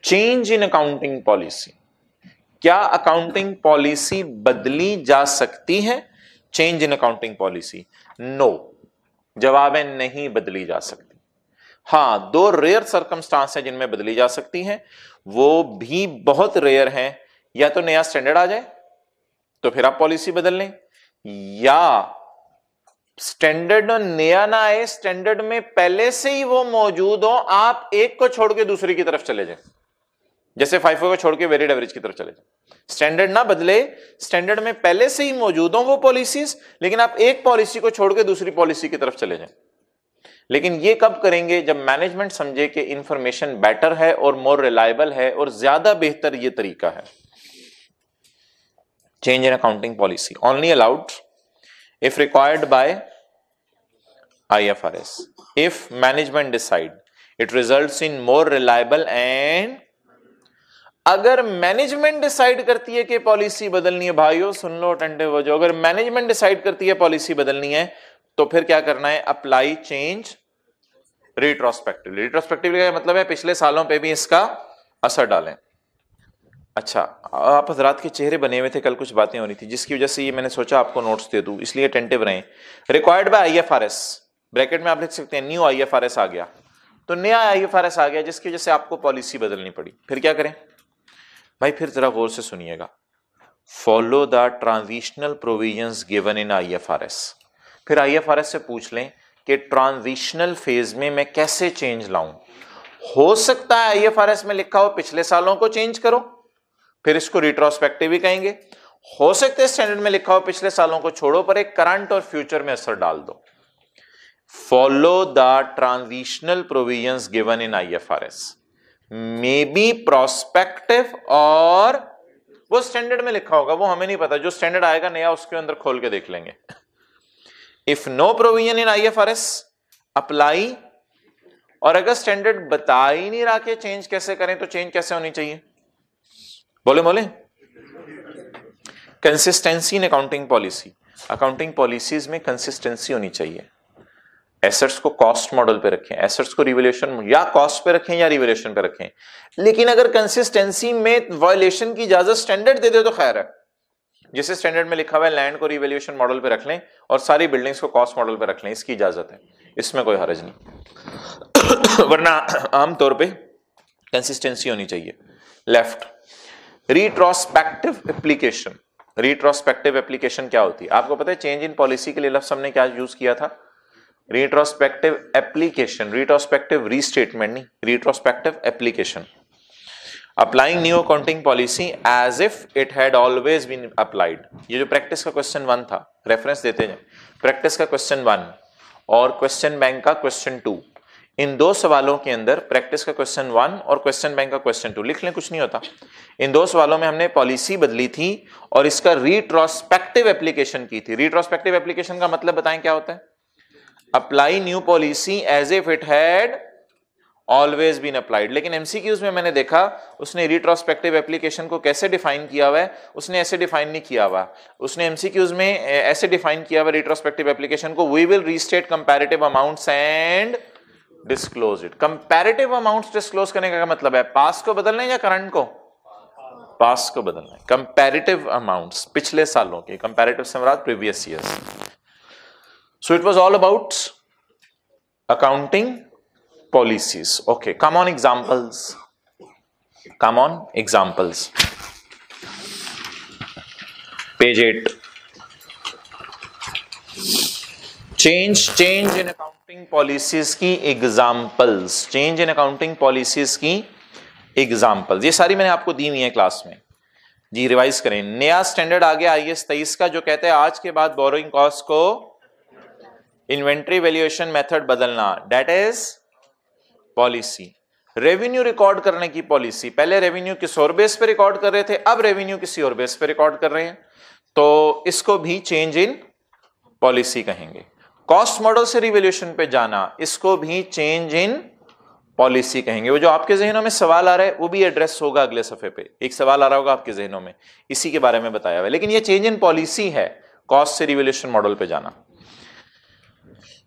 चेंज इन अकाउंटिंग पॉलिसी। क्या अकाउंटिंग पॉलिसी बदली जा सकती है, change in accounting policy? No, जवाब है नहीं बदली जा सकती। हां, दो रेयर सर्कमस्टांस है जिनमें बदली जा सकती है, वो भी बहुत रेयर है। या तो नया स्टैंडर्ड आ जाए तो फिर आप पॉलिसी बदल लें, या स्टैंडर्ड नया ना आए, स्टैंडर्ड में पहले से ही वो मौजूद हो, आप एक को छोड़ के दूसरी की तरफ चले जाएं, जैसे FIFO को छोड़ के वेटेड एवरेज की तरफ चले जाएं। स्टैंडर्ड ना बदले, स्टैंडर्ड में पहले से ही मौजूद हो वो पॉलिसीज, लेकिन आप एक पॉलिसी को छोड़ के दूसरी पॉलिसी की तरफ चले जाएं। लेकिन ये कब करेंगे, जब मैनेजमेंट समझे कि इंफॉर्मेशन बेटर है और मोर रिलायबल है और ज्यादा बेहतर ये तरीका है। Change in accounting policy only allowed if required by IFRS, if management decide it results in more reliable and अगर मैनेजमेंट डिसाइड करती है कि पॉलिसी बदलनी है, भाइयों सुन लो अटेंटिव हो जाओ, अगर मैनेजमेंट डिसाइड करती है पॉलिसी बदलनी है तो फिर क्या करना है, अप्लाई चेंज रिट्रोस्पेक्टिवली। रिट्रोस्पेक्टिवली का मतलब है पिछले सालों पे भी इसका असर डालें। अच्छा, आप हजरात के चेहरे बने हुए थे, कल कुछ बातें हो रही थी जिसकी वजह से ये मैंने सोचा आपको नोट्स दे दूं, इसलिए अटेंटिव रहें। रिक्वायर्ड बाय IFRS, ब्रैकेट में आप लिख सकते हैं न्यू IFRS आ गया, तो नया IFRS आ गया जिसकी वजह से आपको पॉलिसी बदलनी पड़ी। फिर क्या करें भाई, फिर जरा गौर से सुनिएगा, follow the transitional provisions given in IFRS। फिर IFRS से पूछ लें कि ट्रांजिशनल फेज में मैं कैसे चेंज लाऊं। हो सकता है IFRS में लिखा हो पिछले सालों को चेंज करो, फिर इसको रिट्रोस्पेक्टिव भी कहेंगे। हो सकता है स्टैंडर्ड में लिखा हो पिछले सालों को छोड़ो, पर एक करंट और फ्यूचर में असर डाल दो। Follow the transitional provisions given in IFRS, may be prospective, और वो स्टैंडर्ड में लिखा होगा, वो हमें नहीं पता, जो स्टैंडर्ड आएगा नया उसके अंदर खोल के देख लेंगे। If no provision in IFRS apply, और अगर स्टैंडर्ड बता ही नहीं रहा कि चेंज कैसे करें, तो चेंज कैसे होनी चाहिए, बोले बोले। Consistency in accounting policy, accounting policies में कंसिस्टेंसी होनी चाहिए। एसेट्स को कॉस्ट मॉडल पे रखें, एसेट्स को रिवैल्यूएशन या कॉस्ट पे रखें या रिवैल्यूएशन पे रखें, लेकिन अगर कंसिस्टेंसी में वायलेशन की इजाजत स्टैंडर्ड दे दे तो खैर है। जैसे स्टैंडर्ड में लिखा हुआ है लैंड को रिवैल्यूएशन मॉडल पे रख लें और सारी बिल्डिंग्स को कॉस्ट मॉडल पे रख लें, इसकी इजाजत है, इसमें कोई हर्ज नहीं। वरना आमतौर पे कंसिस्टेंसी होनी चाहिए। Left, retrospective application. Retrospective application क्या होती है आपको पता है? चेंज इन पॉलिसी के लिए लफ्ज हमने क्या यूज किया था? रिट्रोस्पेक्टिव एप्लीकेशन, रिट्रोस्पेक्टिव रीस्टेटमेंट नहीं, retrospective application. Applying new accounting policy as if it had always been applied. ये जो प्रैक्टिस का क्वेश्चन 1 था, रेफरेंस देते हैं, प्रैक्टिस का क्वेश्चन 1 और क्वेश्चन बैंक का क्वेश्चन 2, इन दो सवालों के अंदर प्रैक्टिस का क्वेश्चन 1 और क्वेश्चन बैंक का क्वेश्चन 2 लिख लें, कुछ नहीं होता। इन दो सवालों में हमने पॉलिसी बदली थी और इसका रिट्रोस्पेक्टिव एप्लीकेशन की थी। रिट्रोस्पेक्टिव एप्लीकेशन का मतलब बताएं क्या होता है? Apply new policy as if it had always been applied. लेकिन एमसीक्यूज में मैंने देखा उसने रिट्रोस्पेक्टिव एप्लीकेशन को कैसे डिफाइन किया हुआ है, उसने ऐसे डिफाइन नहीं किया हुआ। उसने एमसीक्यूज में ऐसे डिफाइन किया हुआ रिट्रोस्पेक्टिव एप्लीकेशन को, we will restate comparative amounts and disclose it. Comparative amounts disclose करने का मतलब है पास्ट को बदलना है या करंट को? पास्ट को बदलना है। कंपैरेटिव अमाउंट्स पिछले सालों के, कंपैरेटिव से मुराद previous years. So it was all about accounting policies. Okay, come on examples. Come on examples. Page 8. Change in accounting policies की examples. Change in accounting policies की examples. ये सारी मैंने आपको दी हुई है क्लास में जी, रिवाइज करें। नया स्टैंडर्ड आ गया IAS 23 का जो कहता है आज के बाद बोरोइंग कॉस्ट को इन्वेंट्री वैल्यूएशन मेथड बदलना, that is policy. Revenue record करने की पॉलिसी, पहले रेवेन्यू किसी और बेस पे रिकॉर्ड कर रहे थे, अब रेवेन्यू किसी और बेस पे रिकॉर्ड कर रहे हैं, तो इसको भी चेंज इन पॉलिसी कहेंगे। कॉस्ट मॉडल से रिवैल्यूएशन पे जाना, इसको भी चेंज इन पॉलिसी कहेंगे। वो जो आपके जहनों में सवाल आ रहा है वो भी एड्रेस होगा अगले सफे पे, एक सवाल आ रहा होगा आपके जहनों में, इसी के बारे में बताया हुआ है, लेकिन ये चेंज इन पॉलिसी है, कॉस्ट से रिवैल्यूएशन मॉडल पे जाना।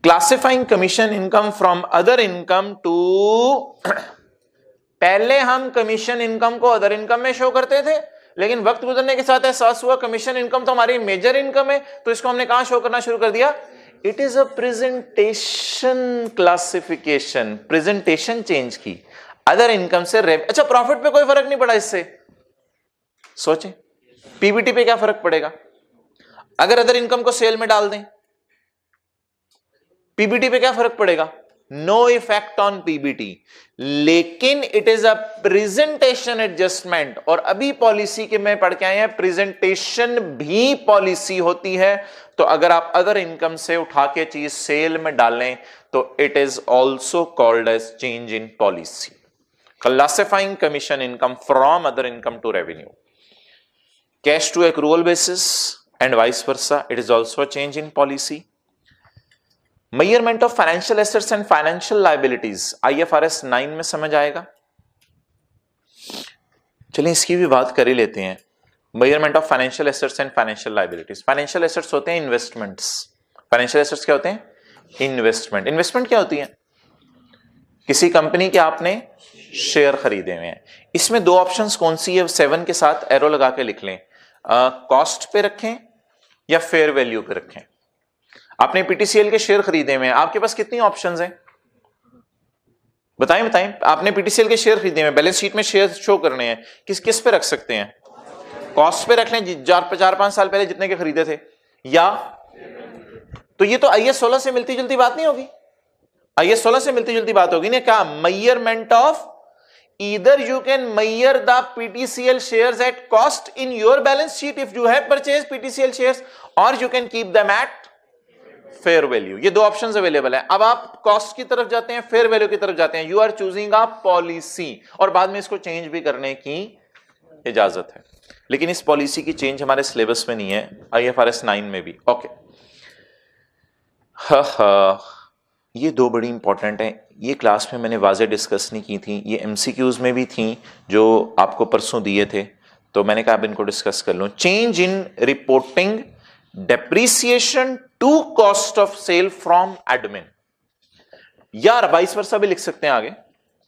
Classifying commission income from other income to, पहले हम कमीशन इनकम को अदर इनकम में शो करते थे, लेकिन वक्त गुजरने के साथ एहसास हुआ कमीशन इनकम तो हमारी मेजर इनकम है, तो इसको हमने कहां शो करना शुरू कर दिया? It is a presentation classification, presentation change की अदर इनकम से अच्छा, प्रॉफिट पे कोई फर्क नहीं पड़ा इससे, सोचें पीबीटी पे क्या फर्क पड़ेगा अगर अदर इनकम को सेल में डाल दें? पीबीटी पे क्या फर्क पड़ेगा? नो इफेक्ट ऑन पीबीटी, लेकिन it is a presentation adjustment. और अभी पॉलिसी के में पढ़ के आए हैं प्रेजेंटेशन भी पॉलिसी होती है, तो अगर आप अदर इनकम से उठा के चीज सेल में डालें तो it is also called as change in policy. Classifying commission income from other income to revenue, cash to accrual basis and vice versa, it is also change in policy. Measurement of financial assets and financial liabilities IFRS 9 में समझ आएगा। चलिए इसकी भी बात कर ही लेते हैं। Measurement of financial assets and financial liabilities. Financial assets होते हैं इन्वेस्टमेंट्स। फाइनेंशियल एसेट्स क्या होते हैं? इन्वेस्टमेंट। इन्वेस्टमेंट क्या होती है? किसी कंपनी के आपने शेयर खरीदे हुए हैं, इसमें दो ऑप्शंस कौन सी है? 7 के साथ एरो लगा के लिख लें, कॉस्ट पे रखें या फेयर वैल्यू पे रखें। आपने पीटीसीएल के शेयर खरीदे हुए हैं, आपके पास कितनी ऑप्शंस हैं? बताएं। आपने पीटीसीएल के शेयर खरीदे हुए, बैलेंस शीट में शेयर शो करने हैं, किस पे रख सकते हैं? कॉस्ट पे रख लें, 4-5 साल पहले जितने के खरीदे थे, या तो ये तो IAS 16 से मिलती जुलती बात नहीं होगी? IAS 16 से मिलती जुलती बात होगी ना? क्या measurement of, either you can measure the PTCL shares at cost in your balance sheet if you have purchased PTCL shares, or you can keep them at fair value. ये दो ऑप्शंस अवेलेबल है। अब आप कॉस्ट की तरफ जाते हैं, फेयर वैल्यू की तरफ जाते हैं, you are choosing a policy, और बाद में इसको चेंज भी करने की इजाजत है, लेकिन इस पॉलिसी की चेंज हमारे सिलेबस में नहीं है, IFRS 9 में भी। ओके, ये दो बड़ी इंपॉर्टेंट हैं, ये क्लास में मैंने वाज़े डिस्कस नहीं की थी, ये MCQs में भी थी जो आपको परसों दिए थे, तो मैंने कहा अब इनको डिस्कस कर लूं। Change in reporting depreciation to cost of sale from admin, यार वाइस वर्सा भी लिख सकते हैं आगे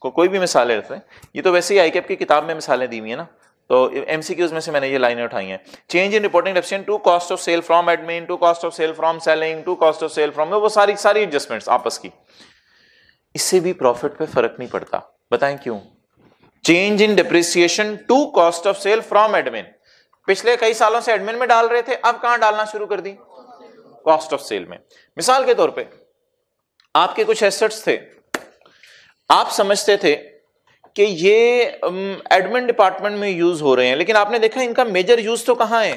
कोई भी मिसाल लेते हैं। ये तो वैसे ही आईकेप की किताब में मिसालें दी हुई है ना, तो एमसीक्यूज में से मैंने ये लाइनें उठाई हैं। Change in reporting depreciation to cost of sale from admin, to cost of sale from selling, to cost of sale from, वो सारी एडजस्टमेंट्स आपस की, इससे भी प्रॉफिट पे फर्क नहीं पड़ता। बताएं क्यों? Change in depreciation to cost of sale from admin, पिछले कई सालों से एडमिन में डाल रहे थे, अब कहां डालना शुरू कर दी? कॉस्ट ऑफ सेल में। मिसाल के तौर पे आपके कुछ एसेट्स थे, आप समझते थे कि ये एडमिन डिपार्टमेंट में यूज हो रहे हैं, लेकिन आपने देखा इनका मेजर यूज तो कहां है?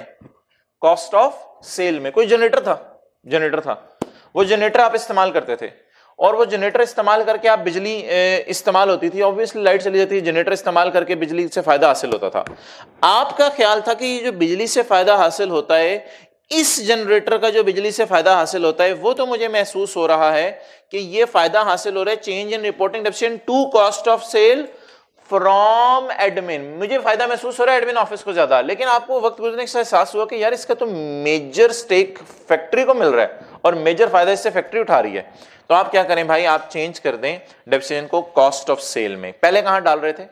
कॉस्ट ऑफ सेल में। कोई जनरेटर था, वो जनरेटर आप इस्तेमाल करते थे, और वो जनरेटर इस्तेमाल करके आप बिजली इस्तेमाल होती थी, ऑब्वियसली लाइट चली जाती थी, जनरेटर इस्तेमाल करके बिजली से फायदा हासिल होता था। आपका ख्याल था कि ये जो बिजली से फायदा हासिल होता है, इस जनरेटर का जो बिजली से फायदा हासिल होता है, वो तो मुझे महसूस हो रहा है कि ये फायदा हासिल हो रहा है change in reporting depreciation to cost of sale from admin, मुझे फायदा महसूस हो रहा है एडमिन ऑफिस को ज्यादा। लेकिन आपको वक्त गुजरने के साथ एहसास हुआ कि यार इसका तो मेजर स्टेक फैक्ट्री को मिल रहा है और मेजर फायदा इससे फैक्ट्री उठा रही है। तो आप क्या करें भाई, आप चेंज कर दें डेप्रिसिएशन को कॉस्ट ऑफ सेल में। पहले कहां डाल रहे थे?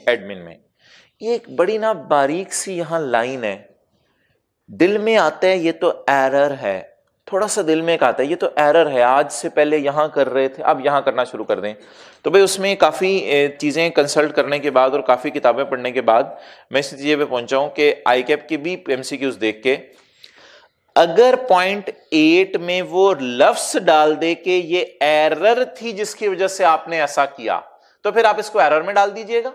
एडमिन में। ये एक बड़ी ना बारीक सी यहां लाइन है, दिल में आता है ये तो एरर है, थोड़ा सा दिल में एक आता है ये तो एरर है, आज से पहले यहां कर रहे थे अब यहां करना शुरू कर दें। तो भाई उसमें काफी चीजें कंसल्ट करने के बाद और काफी किताबें पढ़ने के बाद मैं इस नतीजे पे पहुंचा हूं कि आईकेप की भी एमसीक्यूज देख के, अगर पॉइंट 8 में वो लफ्ज डाल दे कि ये एरर थी जिसकी वजह से आपने ऐसा किया, तो फिर आप इसको एरर में डाल दीजिएगा।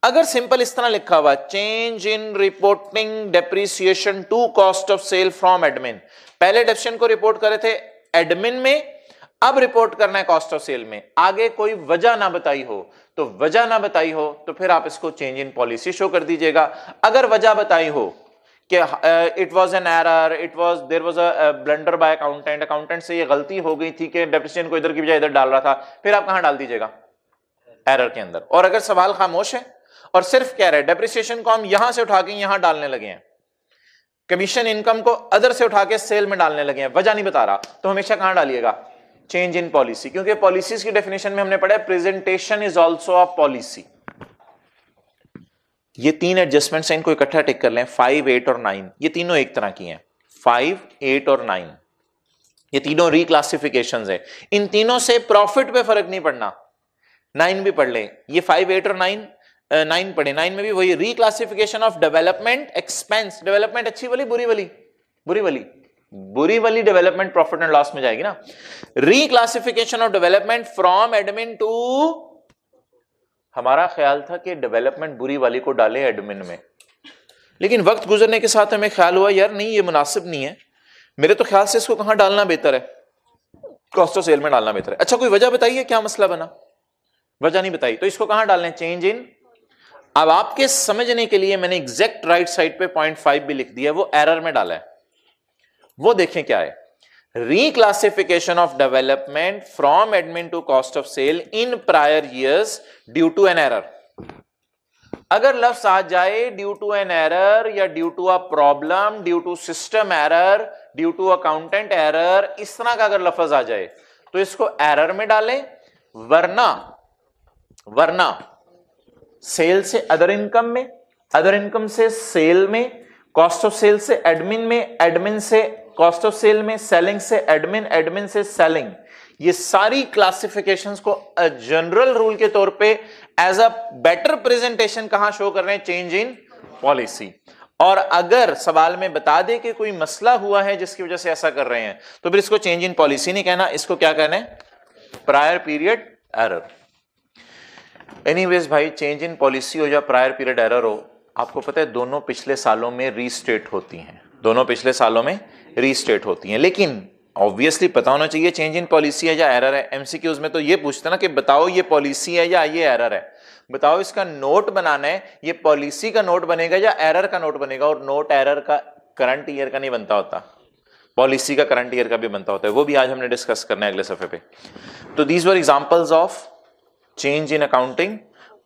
अगर सिंपल इस तरह लिखा हुआ change in reporting depreciation to cost of sale from admin, पहले डेप्रिसिएशन को रिपोर्ट करे थे एडमिन में, अब रिपोर्ट करना है कॉस्ट ऑफ सेल में, आगे कोई वजह ना बताई हो, तो वजह ना बताई हो तो फिर आप इसको चेंज इन पॉलिसी शो कर दीजिएगा। अगर वजह बताई हो कि it was an error, there was a blunder by accountant से ये गलती हो गई थी कि डेप्रिसिएशन को इधर की बजाय इधर डाल रहा था, फिर आप कहां डाल दीजिएगा? एरर के अंदर। और अगर सवाल खामोश है और सिर्फ कह रहे हैं डेप्रिसिएशन को हम यहां से उठा के यहां डालने लगे हैं, कमीशन इनकम को अदर से उठा के सेल में डालने लगे हैं, वजह नहीं बता रहा, तो हमेशा कहां डालिएगा? Change in policy. क्योंकि पॉलिसीज की डेफिनेशन में हमने पढ़ा है presentation is also a policy. ये तीन एडजस्टमेंट्स हैं, इनको इकट्ठा टिक कर लें, 5, 8 और 9, ये तीनों एक तरह की हैं। 5, 8 और 9 ये तीनों रिक्लासिफिकेशंस है, इन तीनों से प्रॉफिट पे फर्क नहीं पड़ना। 9 भी पढ़ लें, ये 5, 8 और 9 पढ़े। 9 में भी वही reclassification of development expense, development अच्छी वाली बुरी वाली बुरी वाली डेवलपमेंट प्रॉफिट एंड लॉस में जाएगी ना। Reclassification of development from admin to, हमारा ख्याल था कि डेवलपमेंट बुरी वाली को डाले एडमिन में, लेकिन वक्त गुजरने के साथ हमें ख्याल हुआ यार नहीं ये मुनासिब नहीं है, मेरे तो ख्याल से इसको कहां डालना बेहतर है? कॉस्ट ऑफ सेल में डालना बेहतर है। अच्छा कोई वजह बताइए क्या मसला बना? वजह नहीं बताई, तो इसको कहां डालना है? चेंज इन। अब आपके समझने के लिए मैंने एग्जैक्ट राइट साइड पे 0.5 भी लिख दिया, वो एरर में डाला है, वो देखें क्या है। Reclassification of development from admin to cost of sale in prior years due to an error. अगर लफ्ज आ जाए ड्यू टू एन एरर या due to a problem, due to system error, due to accountant error, इस तरह का अगर लफ्ज आ जाए तो इसको एरर में डालें, वरना सेल से अदर इनकम में, अदर इनकम से सेल में, कॉस्ट ऑफ सेल से एडमिन में, एडमिन से कॉस्ट ऑफ सेल में, सेलिंग से एडमिन, एडमिन से सेलिंग, ये सारी क्लासिफिकेशंस को जनरल रूल के तौर पे एज अ बेटर प्रेजेंटेशन कहां शो कर रहे हैं? Change in policy. और अगर सवाल में बता दे कि कोई मसला हुआ है जिसकी वजह से ऐसा कर रहे हैं, तो फिर इसको चेंज इन पॉलिसी नहीं कहना, इसको क्या कहना है? Prior period error. एनीवेज भाई, चेंज इन पॉलिसी हो या प्रायर पीरियड एरर हो, आपको पता है दोनों पिछले सालों में रीस्टेट होती हैं, दोनों पिछले सालों में रीस्टेट होती हैं, लेकिन ऑब्वियसली पता होना चाहिए चेंज इन पॉलिसी है या एरर है। एमसीक्यूज में तो ये पूछते ना कि बताओ ये पॉलिसी है या ये एरर है, बताओ इसका नोट बनाना है, ये पॉलिसी का नोट बनेगा या एरर का नोट बनेगा। और नोट एरर का करंट ईयर का नहीं बनता होता, पॉलिसी का करंट ईयर का भी बनता होता है, वो भी आज हमने डिस्कस करना है अगले सफे पे। तो these were examples of change in accounting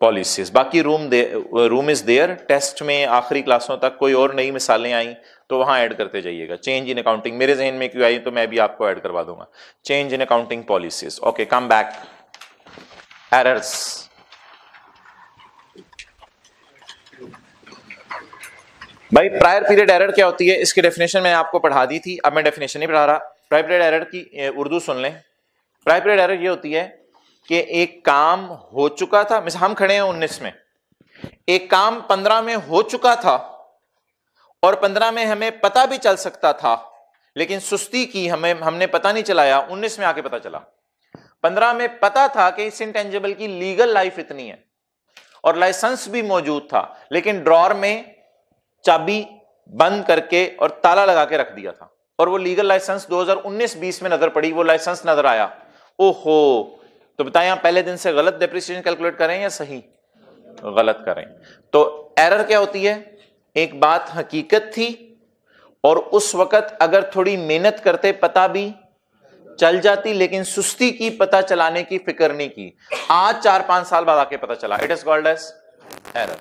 policies. बाकी रूम इज देयर। टेस्ट में आखिरी क्लासों तक कोई और नई मिसालें आई तो वहां ऐड करते जाइएगा। चेंज इन अकाउंटिंग, मेरे जहन में क्यों आई तो मैं भी आपको ऐड करवा दूंगा। Change in accounting policies. Okay, come back. Errors. भाई प्रायर पीरियड एरर क्या होती है, इसकी डेफिनेशन मैंने आपको पढ़ा दी थी, अब मैं डेफिनेशन नहीं पढ़ा रहा। प्रायर पीरियड एरर की उर्दू सुन लें। प्रायर पीरियड एरर ये होती है कि एक काम हो चुका था, मिसाल हम खड़े हैं 19 में, एक काम 15 में हो चुका था और 15 में हमें पता भी चल सकता था, लेकिन सुस्ती की, हमने पता नहीं चलाया, 19 में आके पता चला। 15 में पता था कि इस इंटेंजिबल की लीगल लाइफ इतनी है और लाइसेंस भी मौजूद था, लेकिन ड्रॉर में चाबी बंद करके और ताला लगा के रख दिया था, और वो लीगल लाइसेंस 2019-20 में नजर पड़ी, वो लाइसेंस नजर आया। ओहो, तो बताएं आप पहले दिन से गलत डेप्रिसिएशन कैलकुलेट करें या सही? गलत करें। तो एरर क्या होती है, एक बात हकीकत थी और उस वक्त अगर थोड़ी मेहनत करते पता भी चल जाती, लेकिन सुस्ती की, पता चलाने की फिक्र नहीं की, आज 4-5 साल बाद आके पता चला। It is called as error.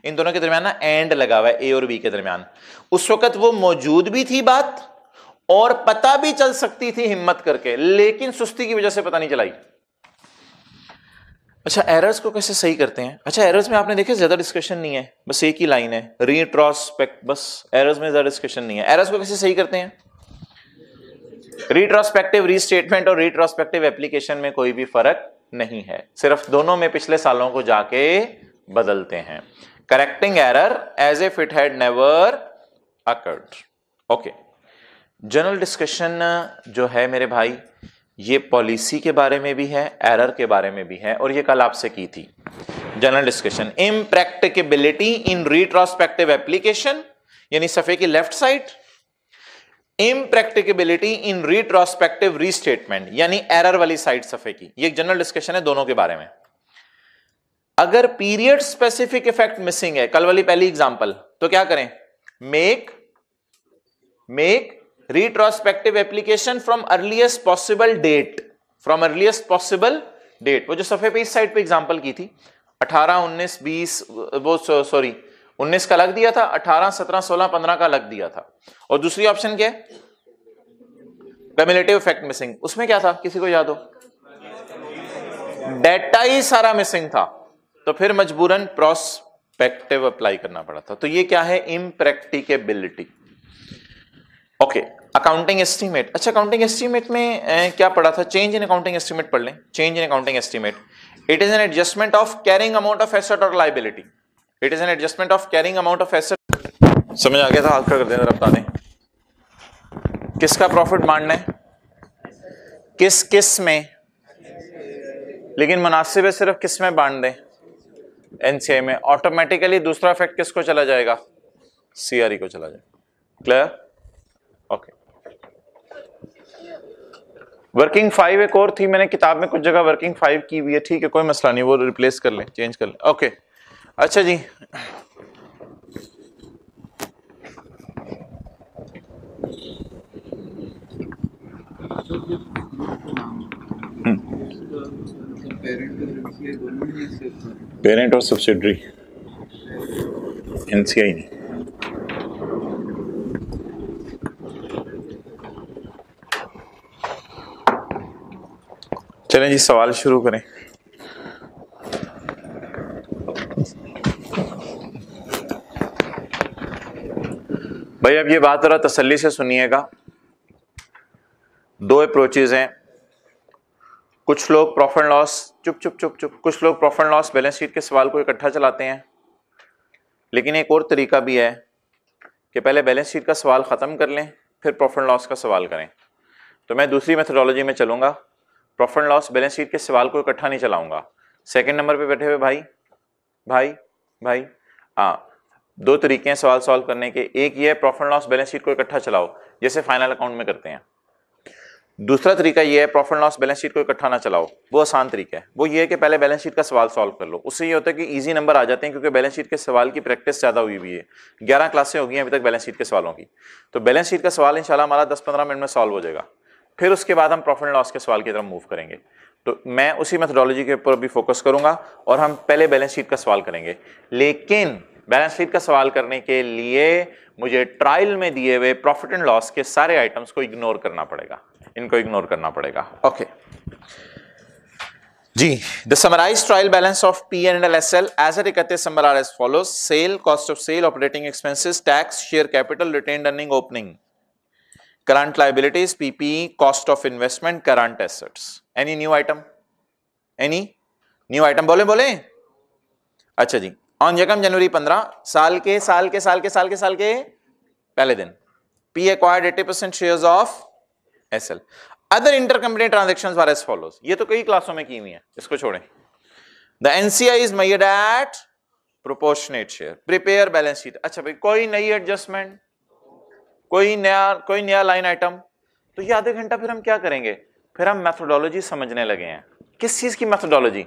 इन दोनों के दरमियान ना एंड लगा हुआ है, ए और बी के दरमियान। उस वक्त वो मौजूद भी थी बात और पता भी चल सकती थी हिम्मत करके, लेकिन सुस्ती की वजह से पता नहीं चलाई। अच्छा, एरर्स को कैसे सही करते हैं? अच्छा, एरर्स में आपने देखा ज्यादा डिस्कशन नहीं है, बस एक ही लाइन है, रिट्रोस्पेक्ट, बस एरर्स में ज्यादा डिस्कशन नहीं है। एरर्स को कैसे सही करते हैं? रिट्रोस्पेक्टिव रीस्टेटमेंट और रिट्रोस्पेक्टिव एप्लीकेशन में कोई भी फर्क नहीं है, सिर्फ दोनों में पिछले सालों को जाके बदलते हैं। Correcting error as if it had never occurred. Okay, general discussion जो है मेरे भाई, ये पॉलिसी के बारे में भी है, एरर के बारे में भी है, और ये कल आपसे की थी जनरल डिस्कशन। इम्प्रैक्टिकेबिलिटी इन रिट्रोस्पेक्टिव एप्लीकेशन, यानी सफे की लेफ्ट साइड, इम्प्रैक्टिकेबिलिटी इन रिट्रोस्पेक्टिव रीस्टेटमेंट, यानी एरर वाली साइड सफे की। ये एक जनरल डिस्कशन है दोनों के बारे में। अगर पीरियड स्पेसिफिक इफेक्ट मिसिंग है, कल वाली पहली एग्जांपल, तो क्या करें? Make retrospective application from earliest possible date, from earliest possible date. वो जो सफे पे इस साइड पे एग्जांपल की थी, 18, 19, 20, वो सॉरी 19 का लग दिया था, 18, 17, 16, 15 का लग दिया था। और दूसरी ऑप्शन क्या है? Cumulative effect missing. उसमें क्या था, किसी को याद हो? डेटा ही सारा मिसिंग था, तो फिर मजबूरन प्रोस्पेक्टिव अप्लाई करना पड़ा था। तो ये क्या है? इम्प्रैक्टिकेबिलिटी। Okay, accounting estimate. अच्छा, अकाउंटिंग एस्टीमेट में क्या पढ़ा था? चेंज इन अकाउंटिंग एस्टीमेट पढ़ लें। Change in accounting estimate, it is an adjustment of carrying amount of asset और liability. It is an adjustment of carrying amount of asset. समझ आ गया था? हाथ खड़ा कर दें जरा, बता दें किसका प्रॉफिट मांगना है, किस किस में, लेकिन मुनासिब है सिर्फ किस में बांट दें? एनसीआई में। ऑटोमेटिकली दूसरा इफेक्ट किसको चला जाएगा? सीआरई को चला जाएगा। क्लियर? ओके। वर्किंग 5 एक और थी, मैंने किताब में कुछ जगह वर्किंग 5 की हुई है, ठीक है, कोई मसला नहीं, वो रिप्लेस कर लें, चेंज कर लें। ओके, अच्छा जी, पेरेंट और सब्सिडरी, एनसीआई नहीं। चलें जी, सवाल शुरू करें। भाई अब ये बात जरा तसल्ली से सुनिएगा। दो अप्रोचेज हैं। कुछ लोग प्रॉफिट एंड लॉस, चुप चुप चुप चुप, कुछ लोग profit and loss balance sheet के सवाल को इकट्ठा चलाते हैं, लेकिन एक और तरीका भी है कि पहले बैलेंस शीट का सवाल ख़त्म कर लें, फिर प्रॉफिट एंड लॉस का सवाल करें। तो मैं दूसरी मेथोडोलॉजी में चलूँगा, profit and loss balance sheet के सवाल को इकट्ठा नहीं चलाऊँगा। सेकंड नंबर पे बैठे हुए भाई हाँ, दो तरीके हैं सवाल सॉल्व करने के। एक ये है profit and loss balance sheet को इकट्ठा चलाओ, जैसे फाइनल अकाउंट में करते हैं। दूसरा तरीका ये है profit and loss balance sheet को इकट्ठा ना चलाओ, वो आसान तरीका है। वो ये है कि पहले बैलेंस शीट का सवाल सॉल्व कर लो, उससे ये होता है कि इजी नंबर आ जाते हैं, क्योंकि बैलेंस शीट के सवाल की प्रैक्टिस ज़्यादा हुई हुई है। 11 क्लासें हो गई हैं अभी तक बैलेंस शीट के सवालों की। तो बैलेंस शीट का सवाल इंशाल्लाह हमारा 10-15 मिनट में सॉल्व हो जाएगा। फिर उसके बाद हम प्रॉफिट एंड लॉस के सवाल की तरफ मूव करेंगे। तो मैं उसी मेथोडोलॉजी के ऊपर भी फोकस करूंगा और हम पहले बैलेंस शीट का सवाल करेंगे। लेकिन बैलेंस शीट का सवाल करने के लिए मुझे ट्रायल में दिए हुए प्रॉफिट एंड लॉस के सारे आइटम्स को इग्नोर करना पड़ेगा, इनको इग्नोर करना पड़ेगा। ओके जी, the summarized trial balance of P&L as at 31 December are as follows: sale, cost of sale, operating expenses, tax, share capital, retained earning, opening, current liabilities, PPE, cost of investment, current assets. Any new item? Any new item? बोले बोले। अच्छा जी, ऑन यकम जनवरी 15 साल के पहले दिन P acquired 80% shares of SL. Other intercompany transactions are as follows. ये तो कई क्लासों में की हुई है, इसको छोड़ें। The NCI is made at proportionate share. Prepare balance sheet. अच्छा भाई, कोई नई एडजस्टमेंट, कोई नया लाइन आइटम, तो ये आधे घंटा फिर हम क्या करेंगे? फिर हम मैथोडोलॉजी समझने लगे हैं। किस चीज की मैथोडोलॉजी?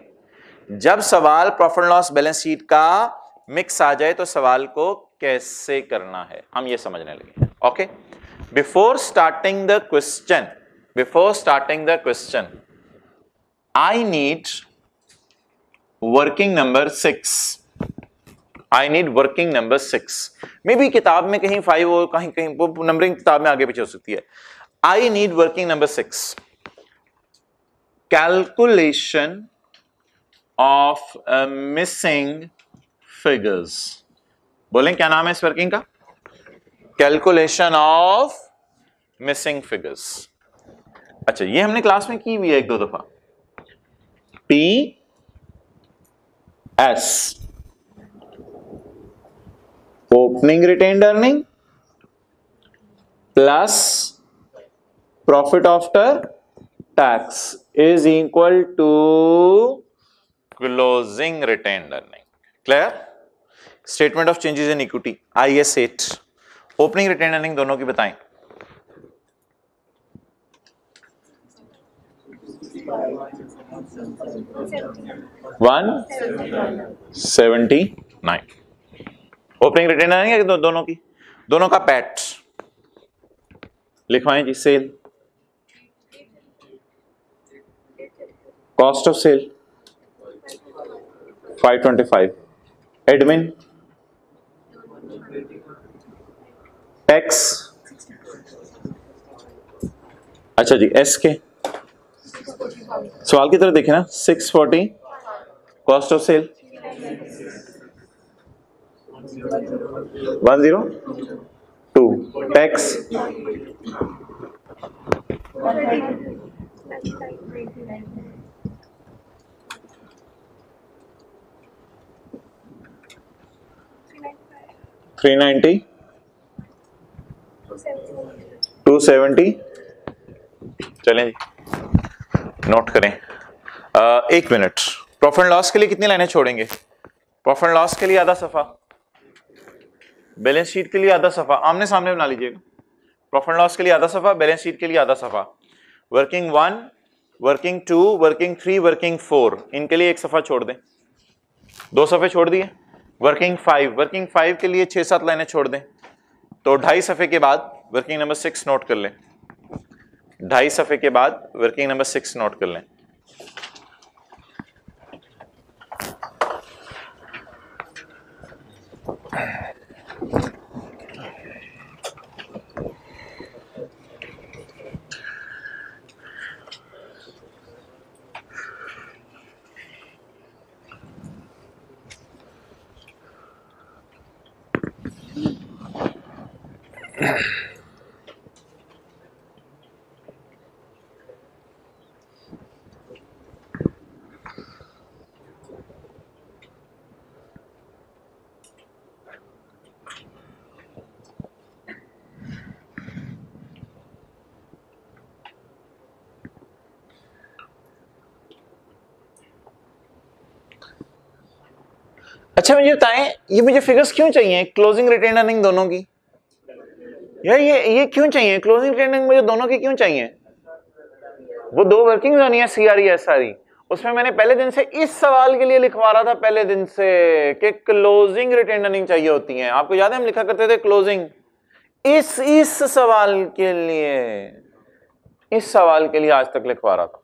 जब सवाल profit and loss balance sheet का मिक्स आ जाए तो सवाल को कैसे करना है, हम ये समझने लगे हैं। Okay, before starting the question I need working number 6. I need working number 6. May be किताब में कहीं 5 हो, कहीं वो नंबरिंग किताब में आगे पीछे हो सकती है। I need working number 6. Calculation of missing figures. बोलें क्या नाम है इस वर्किंग का? Calculation of missing figures. अच्छा, ये हमने क्लास में की हुई है एक दो दफा। PS opening retained earning plus profit after tax is equal to closing retained earning. Clear? Statement of changes in equity IS 8। Opening retained earning दोनों की बताएं। 179। ओपनिंग रिटेन आएंगे दोनों की, दोनों का पैट लिखवाएं जी। Sale, cost of sale 525, admin, tax, अच्छा जी SK। सवाल की तरफ देखें ना, 640, कॉस्ट ऑफ सेल 102, टैक्स 390, 270। चलें जी, नोट करें। एक मिनट, प्रॉफिट एंड लॉस के लिए कितनी लाइनें छोड़ेंगे? प्रॉफिट एंड लॉस के लिए आधा सफा, बैलेंस शीट के लिए आधा सफा, आमने सामने बना लीजिएगा। प्रॉफिट एंड लॉस के लिए आधा सफा, बैलेंस शीट के लिए आधा सफा। वर्किंग 1, वर्किंग 2, वर्किंग 3, वर्किंग 4, इनके लिए एक सफा छोड़ दें, 2 सफे छोड़ दिए। वर्किंग 5 के लिए 6-7 लाइनें छोड़ दें, तो 2.5 सफे के बाद वर्किंग नंबर 6 नोट कर लें। 2.5 सफे के बाद वर्किंग नंबर 6 नोट कर लें। अच्छा मुझे बताएं, ये मुझे फिगर्स क्यों चाहिए? क्लोजिंग रिटेन अर्निंग दोनों की, यार ये क्यों चाहिए? क्लोजिंग रिटेन अर्निंग मुझे दोनों की क्यों चाहिए? वो 2 वर्किंग होनी है CRE SRE, उसमें मैंने पहले दिन से इस सवाल के लिए लिखवा रहा था, पहले दिन से कि क्लोजिंग रिटेन अर्निंग चाहिए होती है। आपको याद है हम लिखा करते थे क्लोजिंग, इस सवाल के लिए, इस सवाल के लिए आज तक लिखवा रहा था।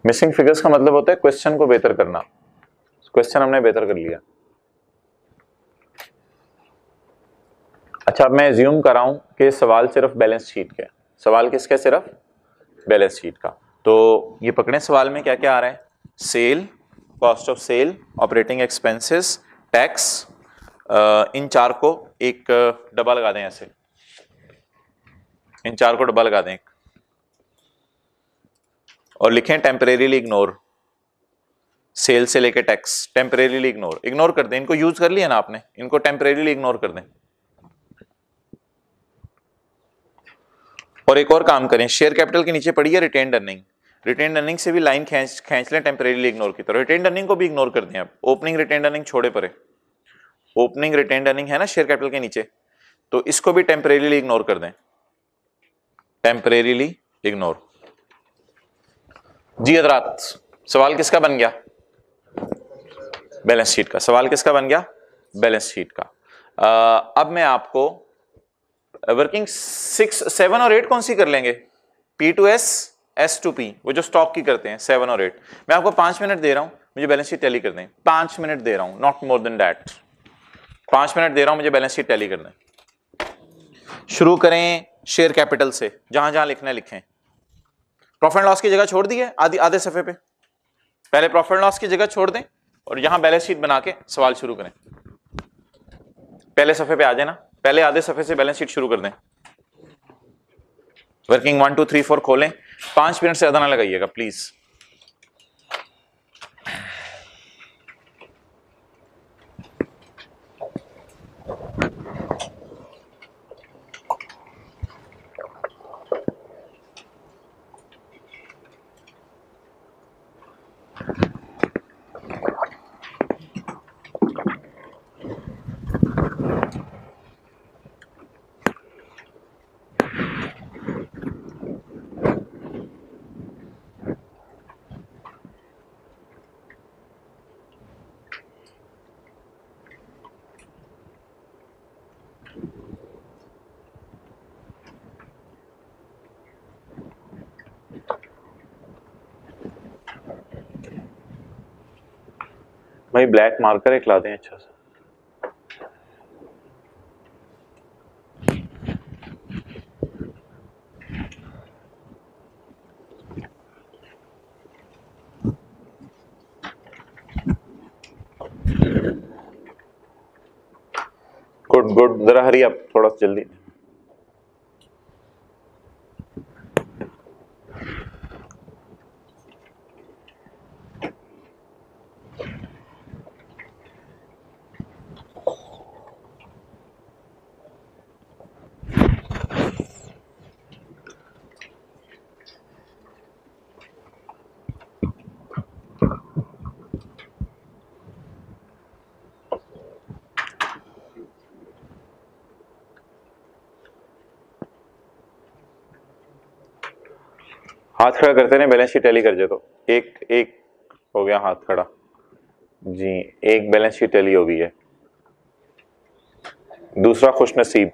मिसिंग फिगर्स का मतलब होता है क्वेश्चन को बेहतर करना। क्वेश्चन हमने बेहतर कर लिया। अच्छा, अब मैं एज्यूम कर रहा हूं कि सवाल सिर्फ बैलेंस शीट के। सवाल किसका? सिर्फ बैलेंस शीट का। तो ये पकड़े सवाल में क्या क्या आ रहा है? Sale, cost of sale, operating expenses, tax. इन चार को एक डब्बा लगा दें ऐसे, इन चार को डब्बा लगा दें एक, और लिखें टेम्परेरीली इग्नोर। सेल से लेके टैक्स टेम्परेरीली इग्नोर, इग्नोर कर दें। इनको यूज कर लिया ना आपने, इनको टेम्परेरीली इग्नोर कर दें। और एक और काम करें, शेयर कैपिटल के नीचे पड़ी है रिटेन्ड अर्निंग। रिटेन्ड अर्निंग से भी लाइन खींच लें टेम्परेरीली इग्नोर की तरह। रिटेन्ड अर्निंग को भी इग्नोर कर दें आप। ओपनिंग रिटेन्ड अर्निंग छोड़े पड़े, ओपनिंग रिटेन्ड अर्निंग है ना शेयर कैपिटल के नीचे, तो इसको भी टेम्परेरीली इग्नोर कर दें, टेम्परेरीली इग्नोर। जी हजरात, सवाल किसका बन गया? बैलेंस शीट का। सवाल किसका बन गया? बैलेंस शीट का। अब मैं आपको वर्किंग 6, 7 और 8 कौन सी कर लेंगे? P to S, S to P, वो जो स्टॉक की करते हैं 7 और 8। मैं आपको 5 मिनट दे रहा हूं, मुझे बैलेंस शीट टैली कर दें। 5 मिनट दे रहा हूं, not more than that. 5 minute दे रहा हूं, मुझे बैलेंस शीट टैली कर दें। शुरू करें शेयर कैपिटल से, जहां जहां लिखना है लिखें। प्रॉफिट एंड लॉस की जगह छोड़ दी है आधे सफे पे, पहले प्रॉफिट एंड लॉस की जगह छोड़ दें और यहां बैलेंस शीट बना के सवाल शुरू करें। पहले सफे पे आ जाए ना, पहले आधे सफे से बैलेंस शीट शुरू कर दें। वर्किंग 1 2 3 4 खोलें। 5 मिनट से ज्यादा ना लगाइएगा प्लीज। भाई ब्लैक मार्कर एक ला दें अच्छा सा। गुड गुड, जरा हरी आप, थोड़ा जल्दी। हाथ खड़ा करते रहे, बैलेंस शीट टैली कर जाए तो। एक एक हो गया हाथ खड़ा जी, एक बैलेंस शीट टैली हो गई है। दूसरा खुश नसीब,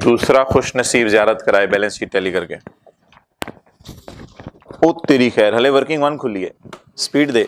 दूसरा खुश नसीब ज़ियारत कराए बैलेंस शीट टैली करके। ओ तेरी खैर, हले वर्किंग 1 खुली है, स्पीड दे।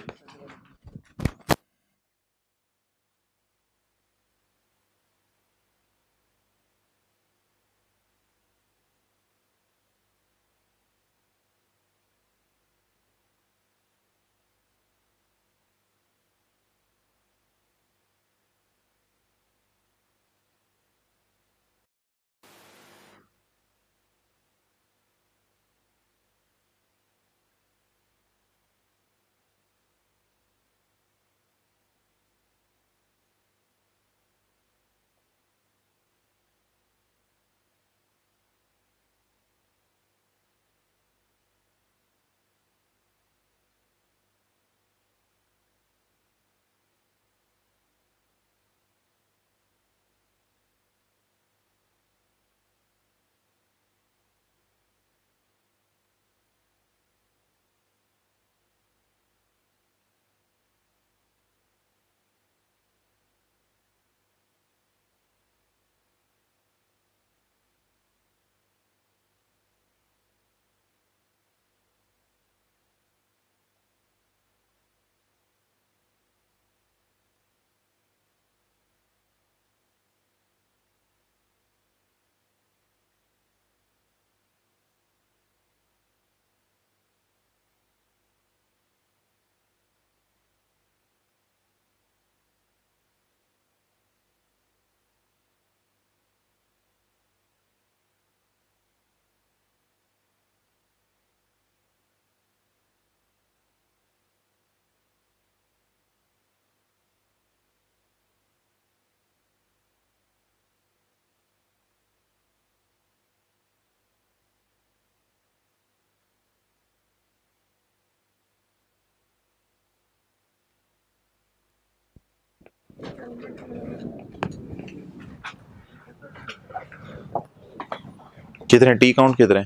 कितने टी काउंट कितने?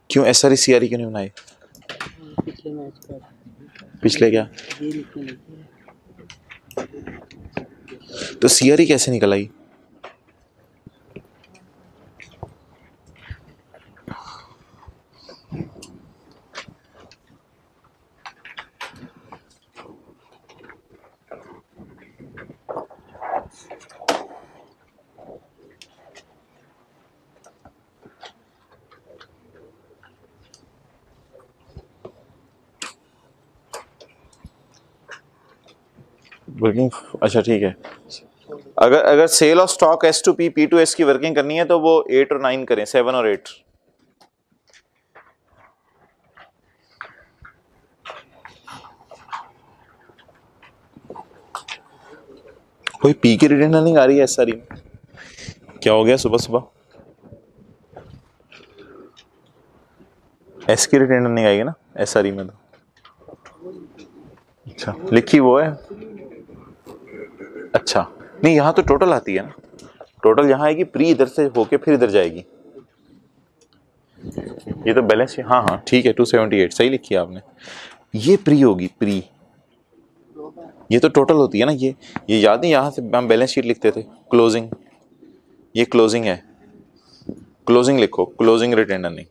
क्यों SRE CRE क्यों नहीं बनाए? पिछले क्या? तो CRE कैसे निकल आई? वर्किंग, अच्छा ठीक है। अगर cell of stock S2P P2S की वर्किंग करनी है तो वो 8 और 9 करें, 7 और 8। कोई P की रिटर्न नहीं आ रही है SRE में, क्या हो गया सुबह सुबह? S की रिटर्न नहीं आएगी ना SRE में तो। अच्छा लिखी वो है, अच्छा नहीं यहाँ तो टोटल आती है ना, टोटल यहाँ आएगी, प्री इधर से होके फिर इधर जाएगी। ये तो बैलेंस, हाँ हाँ ठीक है 278 सही लिखी है आपने। ये प्री होगी, प्री, ये तो टोटल होती है ना। ये याद नहीं, यहाँ से हम बैलेंस शीट लिखते थे क्लोजिंग, ये क्लोजिंग है, क्लोजिंग लिखो, क्लोजिंग रिटेंडर नहीं।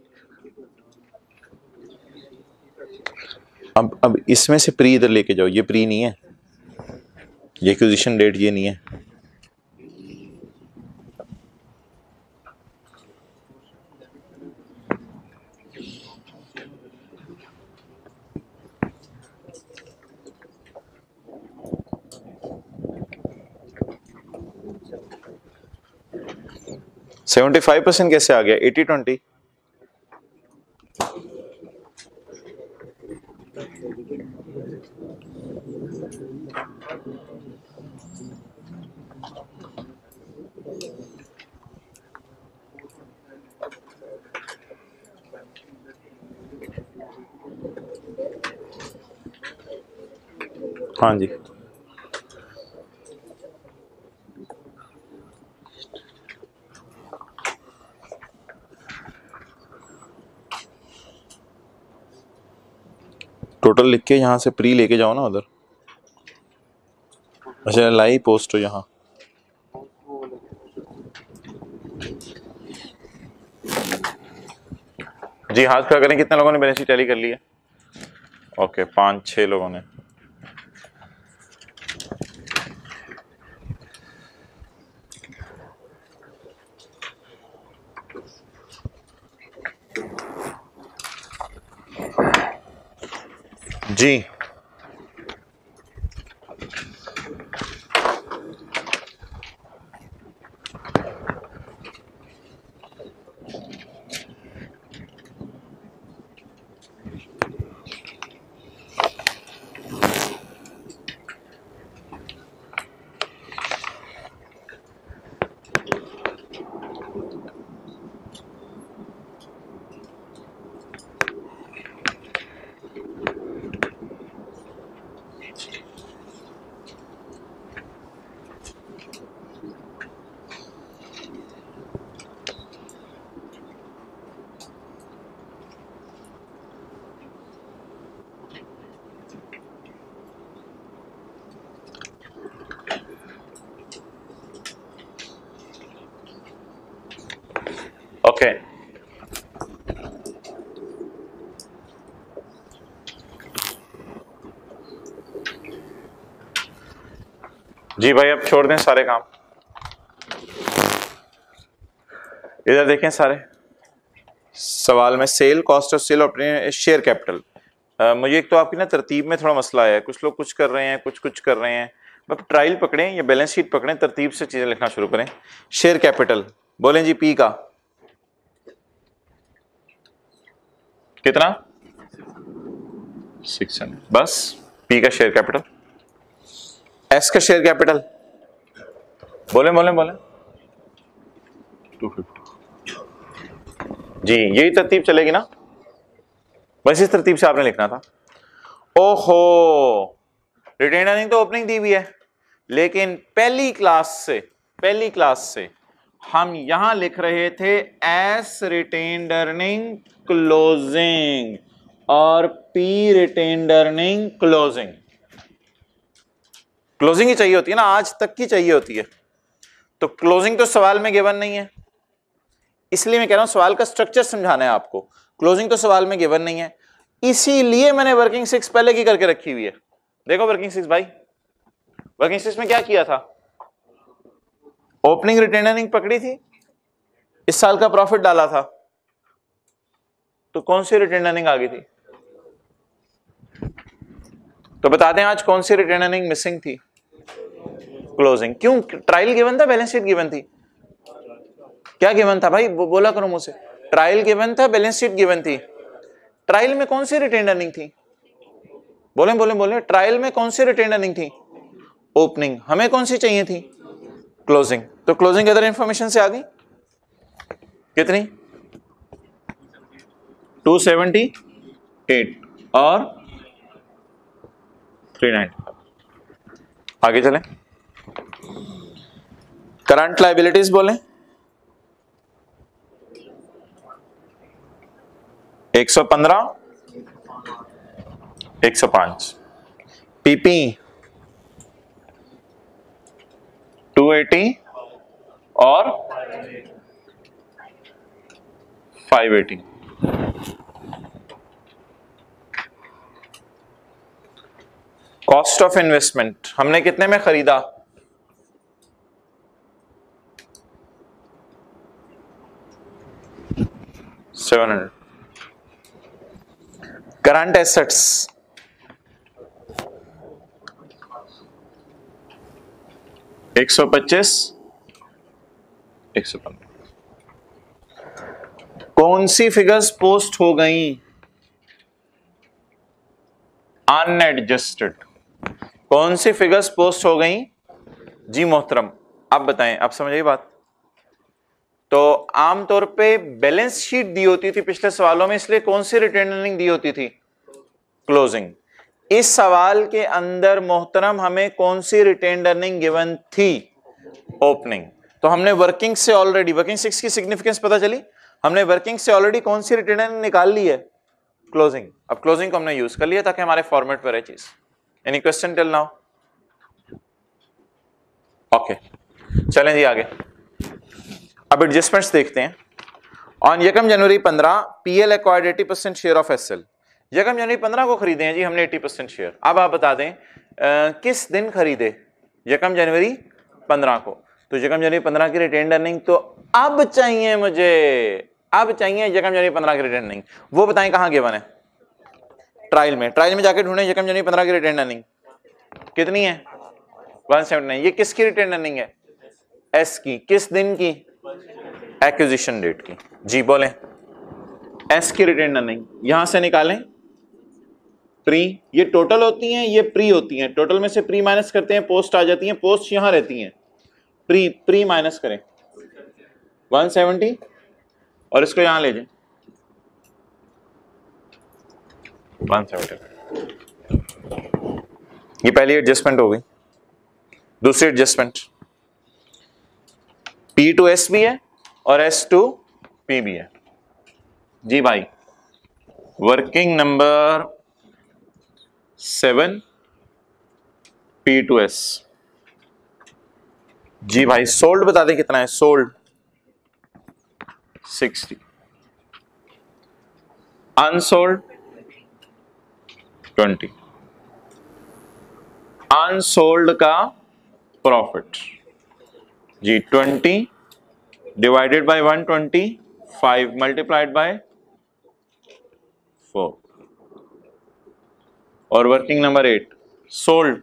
अब इसमें से प्री इधर लेके जाओ, ये प्री नहीं है, ये एक्विजिशन डेट ये नहीं है। सेवेंटी 75% कैसे आ गया? 80-20। हाँ जी टोटल लिख के यहाँ से प्री लेके जाओ ना उधर। अच्छा लाई पोस्ट हो यहाँ, जी हाथ खड़ा करें। कितने लोगों ने बैलेंस शीट टैली कर ली है? ओके 5-6 लोगों ने। जी ओके जी भाई अब छोड़ दें सारे काम, इधर देखें सारे सवाल में sale cost of sale of share capital. मुझे एक तो आपकी ना तरतीब में थोड़ा मसला आया है, कुछ लोग कुछ कर रहे हैं, कुछ कर रहे हैं। अब ट्रायल पकड़ें या बैलेंस शीट पकड़ें, तरतीब से चीजें लिखना शुरू करें। शेयर कैपिटल बोलें जी, पी का कितना? 600, बस पी का शेयर कैपिटल। एस का शेयर कैपिटल बोले 250। जी यही तरतीब चलेगी ना, बस इस तरतीब से आपने लिखना था। ओहो रिटेन अर्निंग तो ओपनिंग दी हुई है, लेकिन पहली क्लास से हम यहां लिख रहे थे एस रिटेन्ड अर्निंग क्लोजिंग और P retained earning closing. Closing ही चाहिए होती है ना, आज तक की चाहिए होती है, तो क्लोजिंग तो सवाल में गिवन नहीं है, इसलिए मैं कह रहा हूं सवाल का स्ट्रक्चर समझाना है आपको। क्लोजिंग तो सवाल में गिवन नहीं है, इसीलिए मैंने वर्किंग 6 पहले की करके रखी हुई है। देखो वर्किंग 6 भाई, वर्किंग 6 में क्या किया था, ओपनिंग रिटेन अर्निंग पकड़ी थी, इस साल का प्रॉफिट डाला था, तो कौन सी रिटेन अर्निंग आ गई थी? तो बता दें आज कौन सी रिटेन अर्निंग मिसिंग थी? क्लोजिंग। क्यों? ट्रायल गिवन था, बैलेंस शीट गिवन थी? क्या गिवन था भाई, बोला करो मुझसे। ट्रायल गिवन था, बैलेंस शीट गिवन थी। ट्रायल में कौन सी रिटेन अर्निंग थी? बोले बोले बोले, ट्रायल में कौन सी रिटेन अर्निंग थी? ओपनिंग। हमें कौन सी चाहिए थी? क्लोजिंग। तो क्लोजिंग अदर इंफॉर्मेशन से आ गई कितनी? 278 और 395। आगे चलें, करंट लायबिलिटीज बोलें 115 105, पीपी 280 और 580। कॉस्ट ऑफ इन्वेस्टमेंट हमने कितने में खरीदा? 700। Current assets 125 115। कौन सी फिगर्स पोस्ट हो गई? अनएडजस्टेड। कौन सी फिगर्स पोस्ट हो गई? जी मोहतरम, आप बताएं, आप समझ आई बात? तो आमतौर पे बैलेंस शीट दी होती थी पिछले सवालों में, इसलिए कौन सी रिटेन अर्निंग दी होती थी? क्लोजिंग। इस सवाल के अंदर मोहतरम हमें कौन सी रिटेन अर्निंग गिवन थी? ओपनिंग। तो हमने वर्किंग से ऑलरेडी, वर्किंग 6 की सिग्निफिकेंस पता चली, हमने वर्किंग से ऑलरेडी कौन सी रिटेन अर्निंग निकाल ली है? क्लोजिंग। अब क्लोजिंग को हमने यूज कर लिया ताकि हमारे फॉर्मेट पर रहे चीज। Any question till now? Okay, चलें जी आगे। अब एडजस्टमेंट्स देखते हैं। ऑन यकम जनवरी 15 PL acquired 80% share of SL. यकम जनवरी 15 को खरीदे हैं जी हमने 80% शेयर। अब आप बता दें किस दिन खरीदे? यकम जनवरी 15 को। तो यकम जनवरी 15 की रिटेन अर्निंग तो अब चाहिए मुझे, अब चाहिए यकम जनवरी 15 की रिटेन अर्निंग। वो बताएं कहां गिवन है? ट्रायल में। ट्रायल में जाके ढूंढें यकम जनवरी 15 की रिटेन अर्निंग कितनी है? 179। ये किसकी रिटेन अर्निंग है? एस की। किस दिन की? एक्विजिशन डेट की। जी बोलें, एस की रिटेन अर्निंग यहां से निकालें। प्री, ये टोटल होती हैं, ये प्री होती हैं। टोटल में से प्री माइनस करते हैं, पोस्ट आ जाती हैं, पोस्ट यहां रहती हैं। प्री माइनस करें 170 और इसको यहां ले जाए 170। ये पहली एडजस्टमेंट हो गई। दूसरी एडजस्टमेंट P टू S भी है और S टू P भी है। जी भाई, working number 7 P to S। जी भाई, सोल्ड बता दें कितना है? Sold 60, unsold 20। अनसोल्ड का प्रॉफिट जी 20 डिवाइडेड बाय 125 मल्टीप्लाइड बाय 4। और working number 8 sold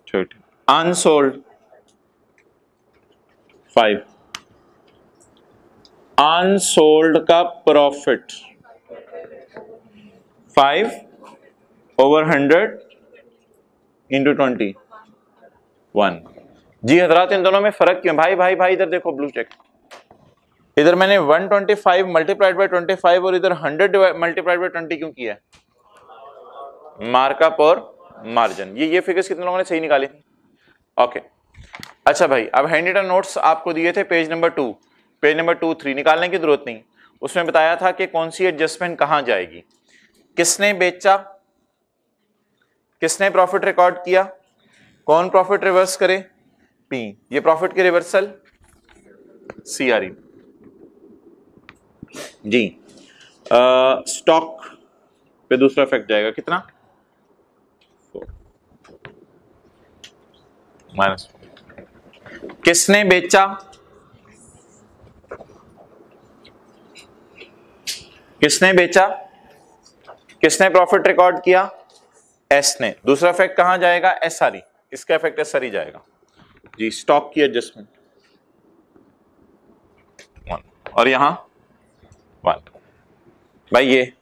30, unsold 5। Unsold का प्रॉफिट 5 ओवर 100 इंटू 21। जी हजरात, इन दोनों में फर्क क्यों? भाई भाई भाई इधर देखो, ब्लू चेक। इधर मैंने 125 मल्टीप्लाइड बाय 25 और इधर 100 मल्टीप्लाइड बाय 20 क्यों किया? मार्कअप और मार्जिन। ये फिगर्स कितने लोगों ने सही निकाली थी? ओके अच्छा भाई, अब हैंड रिटन नोट्स आपको दिए थे पेज नंबर 2, पेज नंबर 2, 3 निकालने की जरूरत नहीं। उसमें बताया था कि कौन सी एडजस्टमेंट कहां जाएगी, किसने बेचा, किसने प्रॉफिट रिकॉर्ड किया, कौन प्रॉफिट रिवर्स करे, पी। ये प्रॉफिट की रिवर्सल सीआरई जी। स्टॉक पे दूसरा इफेक्ट जाएगा कितना, माइनस। किसने बेचा, किसने बेचा, किसने प्रॉफिट रिकॉर्ड किया, एस ने। दूसरा इफेक्ट कहां जाएगा, एसआरई, इसका इफेक्ट एसआरई जाएगा जी। स्टॉक की एडजस्टमेंट 1 और यहां 1। भाई ये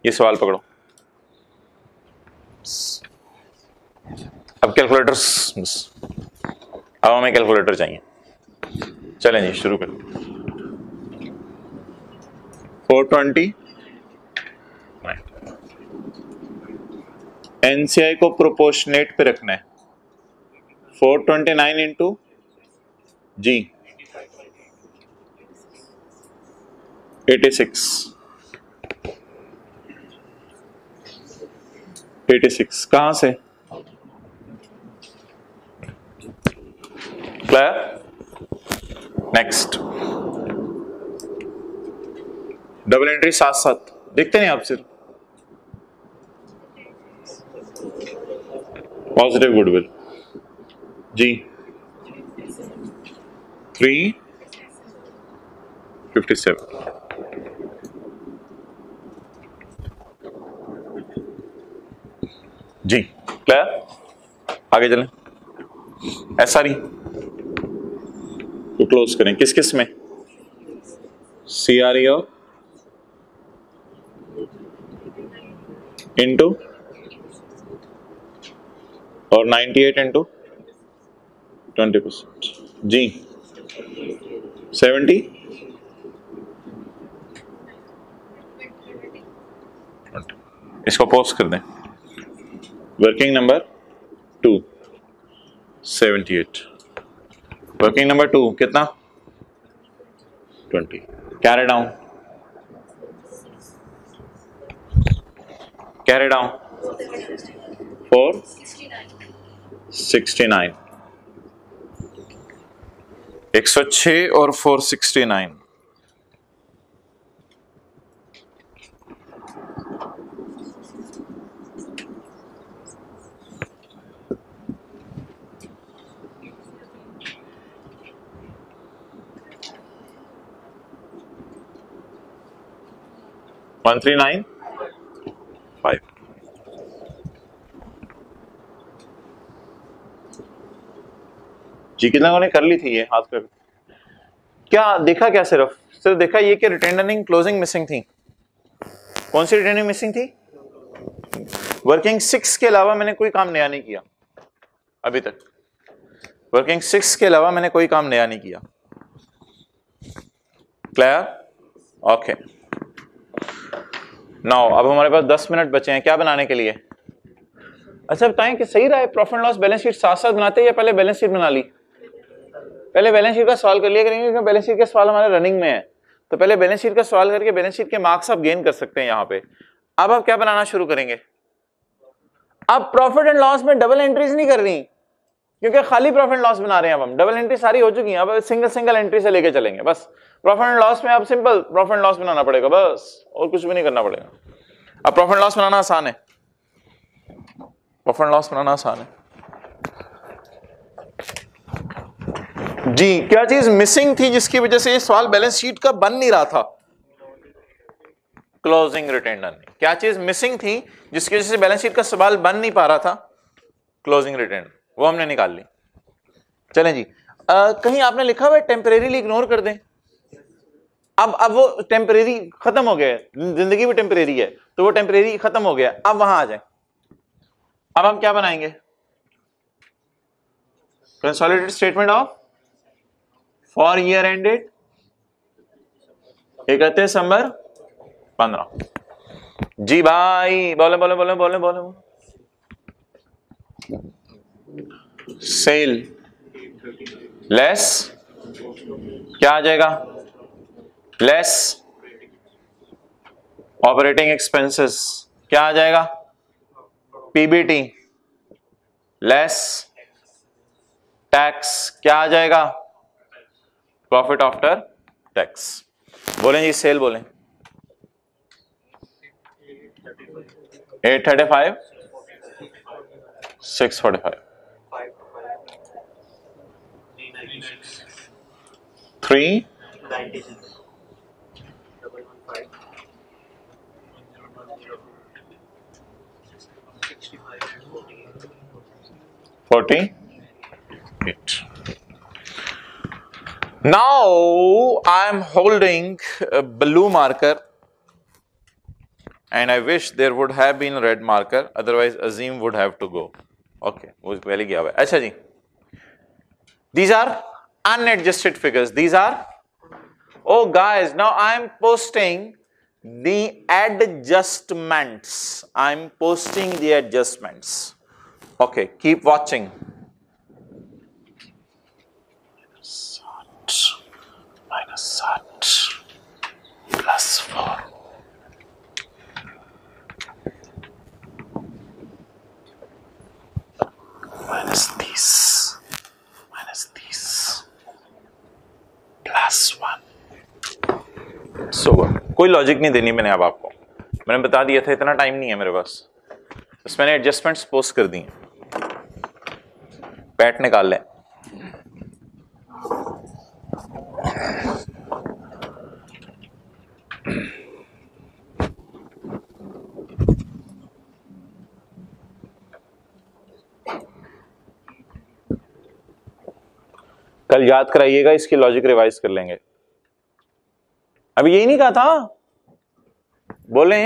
सवाल पकड़ो। अब कैलकुलेटर्स, अब हमें कैलकुलेटर चाहिए। चलें जी शुरू करें। 420 एनसीआई को प्रोपोर्शनेट पे रखना है। 429 इंटू जी 86 कहां से, क्लियर? नेक्स्ट डबल एंट्री साथ साथ देखते नहीं आप, सिर्फ पॉजिटिव गुडविल जी 357 जी, क्लियर? आगे चलें। एसआरई को क्लोज करें किस किस में, सीआरई और इंटू और 98 इंटू 20% जी 70 इसको पोस्ट कर दें। वर्किंग नंबर 2 78, वर्किंग नंबर 2 कितना 20, कैरी डाउन, कैरी डाउन 469, 106 और 469 1395 जी। कितना लोगों ने कर ली थी ये हाथ पे? क्या देखा, क्या सिर्फ देखा ये कि रिटेन अर्निंग क्लोजिंग मिसिंग थी। कौन सी रिटेनिंग मिसिंग थी? वर्किंग 6 के अलावा मैंने कोई काम नया नहीं किया अभी तक। वर्किंग 6 के अलावा मैंने कोई काम नया नहीं किया, क्लियर? ओके नाउ अब हमारे पास 10 मिनट बचे हैं क्या बनाने के लिए? अच्छा बताएं कि सही रहा है profit and loss balance sheet साथ साथ बनाते हैं या पहले बैलेंस शीट बना ली? पहले बैलेंस शीट का सवाल कर लिया करेंगे क्योंकि बैलेंस शीट के सवाल हमारे रनिंग में है, तो पहले बैलेंस शीट का सवाल करके बैलेंस शीट के मार्क्स आप गेन कर सकते हैं यहाँ पे। अब आप क्या बनाना शुरू करेंगे? अब प्रॉफिट एंड लॉस में डबल एंट्रीज नहीं कर रही क्योंकि खाली प्रॉफिट एंड लॉस बना रहे हैं। अब हम डबल एंट्री सारी हो चुकी है, अब सिंगल एंट्री से लेके चलेंगे बस। प्रॉफिट एंड लॉस में अब सिंपल प्रॉफिट एंड लॉस बनाना पड़ेगा बस, और कुछ भी नहीं करना पड़ेगा। अब प्रॉफिट एंड लॉस बनाना आसान है, प्रॉफिट एंड लॉस बनाना आसान है जी। क्या चीज मिसिंग थी जिसकी वजह से ये सवाल बैलेंस शीट का बन नहीं रहा था? Closing retain earning. क्या चीज मिसिंग थी जिसकी वजह से बैलेंस शीट का सवाल बन नहीं पा रहा था? क्लोजिंग रिटेन, वो हमने निकाल ली। चलें जी, कहीं आपने लिखा हुआ है टेम्परेरीली इग्नोर कर दें। अब वो टेम्परेरी खत्म हो गया है, जिंदगी भी टेम्परेरी है तो वो टेम्परेरी खत्म हो गया। अब वहां आ जाए। अब हम क्या बनाएंगे? Consolidated statement of for year ended 31 दिसंबर 15 जी। भाई बोले बोले बोले बोले बोले सेल लेस क्या आ जाएगा, लेस ऑपरेटिंग एक्सपेंसेस क्या आ जाएगा, पीबीटी लेस टैक्स क्या आ जाएगा, प्रॉफिट आफ्टर टैक्स। बोलें जी सेल बोलें 835 645 3 48. Now I am holding a blue marker and I wish there would have been a red marker, otherwise Azim would have to go. Okay, वो पहले गया हुआ है। अच्छा जी, these are unadjusted figures. These are, oh guys, now I am posting the adjustments. I am posting the adjustments. Okay, keep watching. Minus 7 plus 4 minus these plus 1. So कोई लॉजिक नहीं देनी मैंने अब आपको, मैंने बता दिया था, इतना टाइम नहीं है मेरे पास, बस मैंने एडजस्टमेंट्स पोस्ट कर दी हैं। पैट निकाल लें। कल याद कराइएगा, इसकी लॉजिक रिवाइज कर लेंगे। अभी यही नहीं कहा था, बोले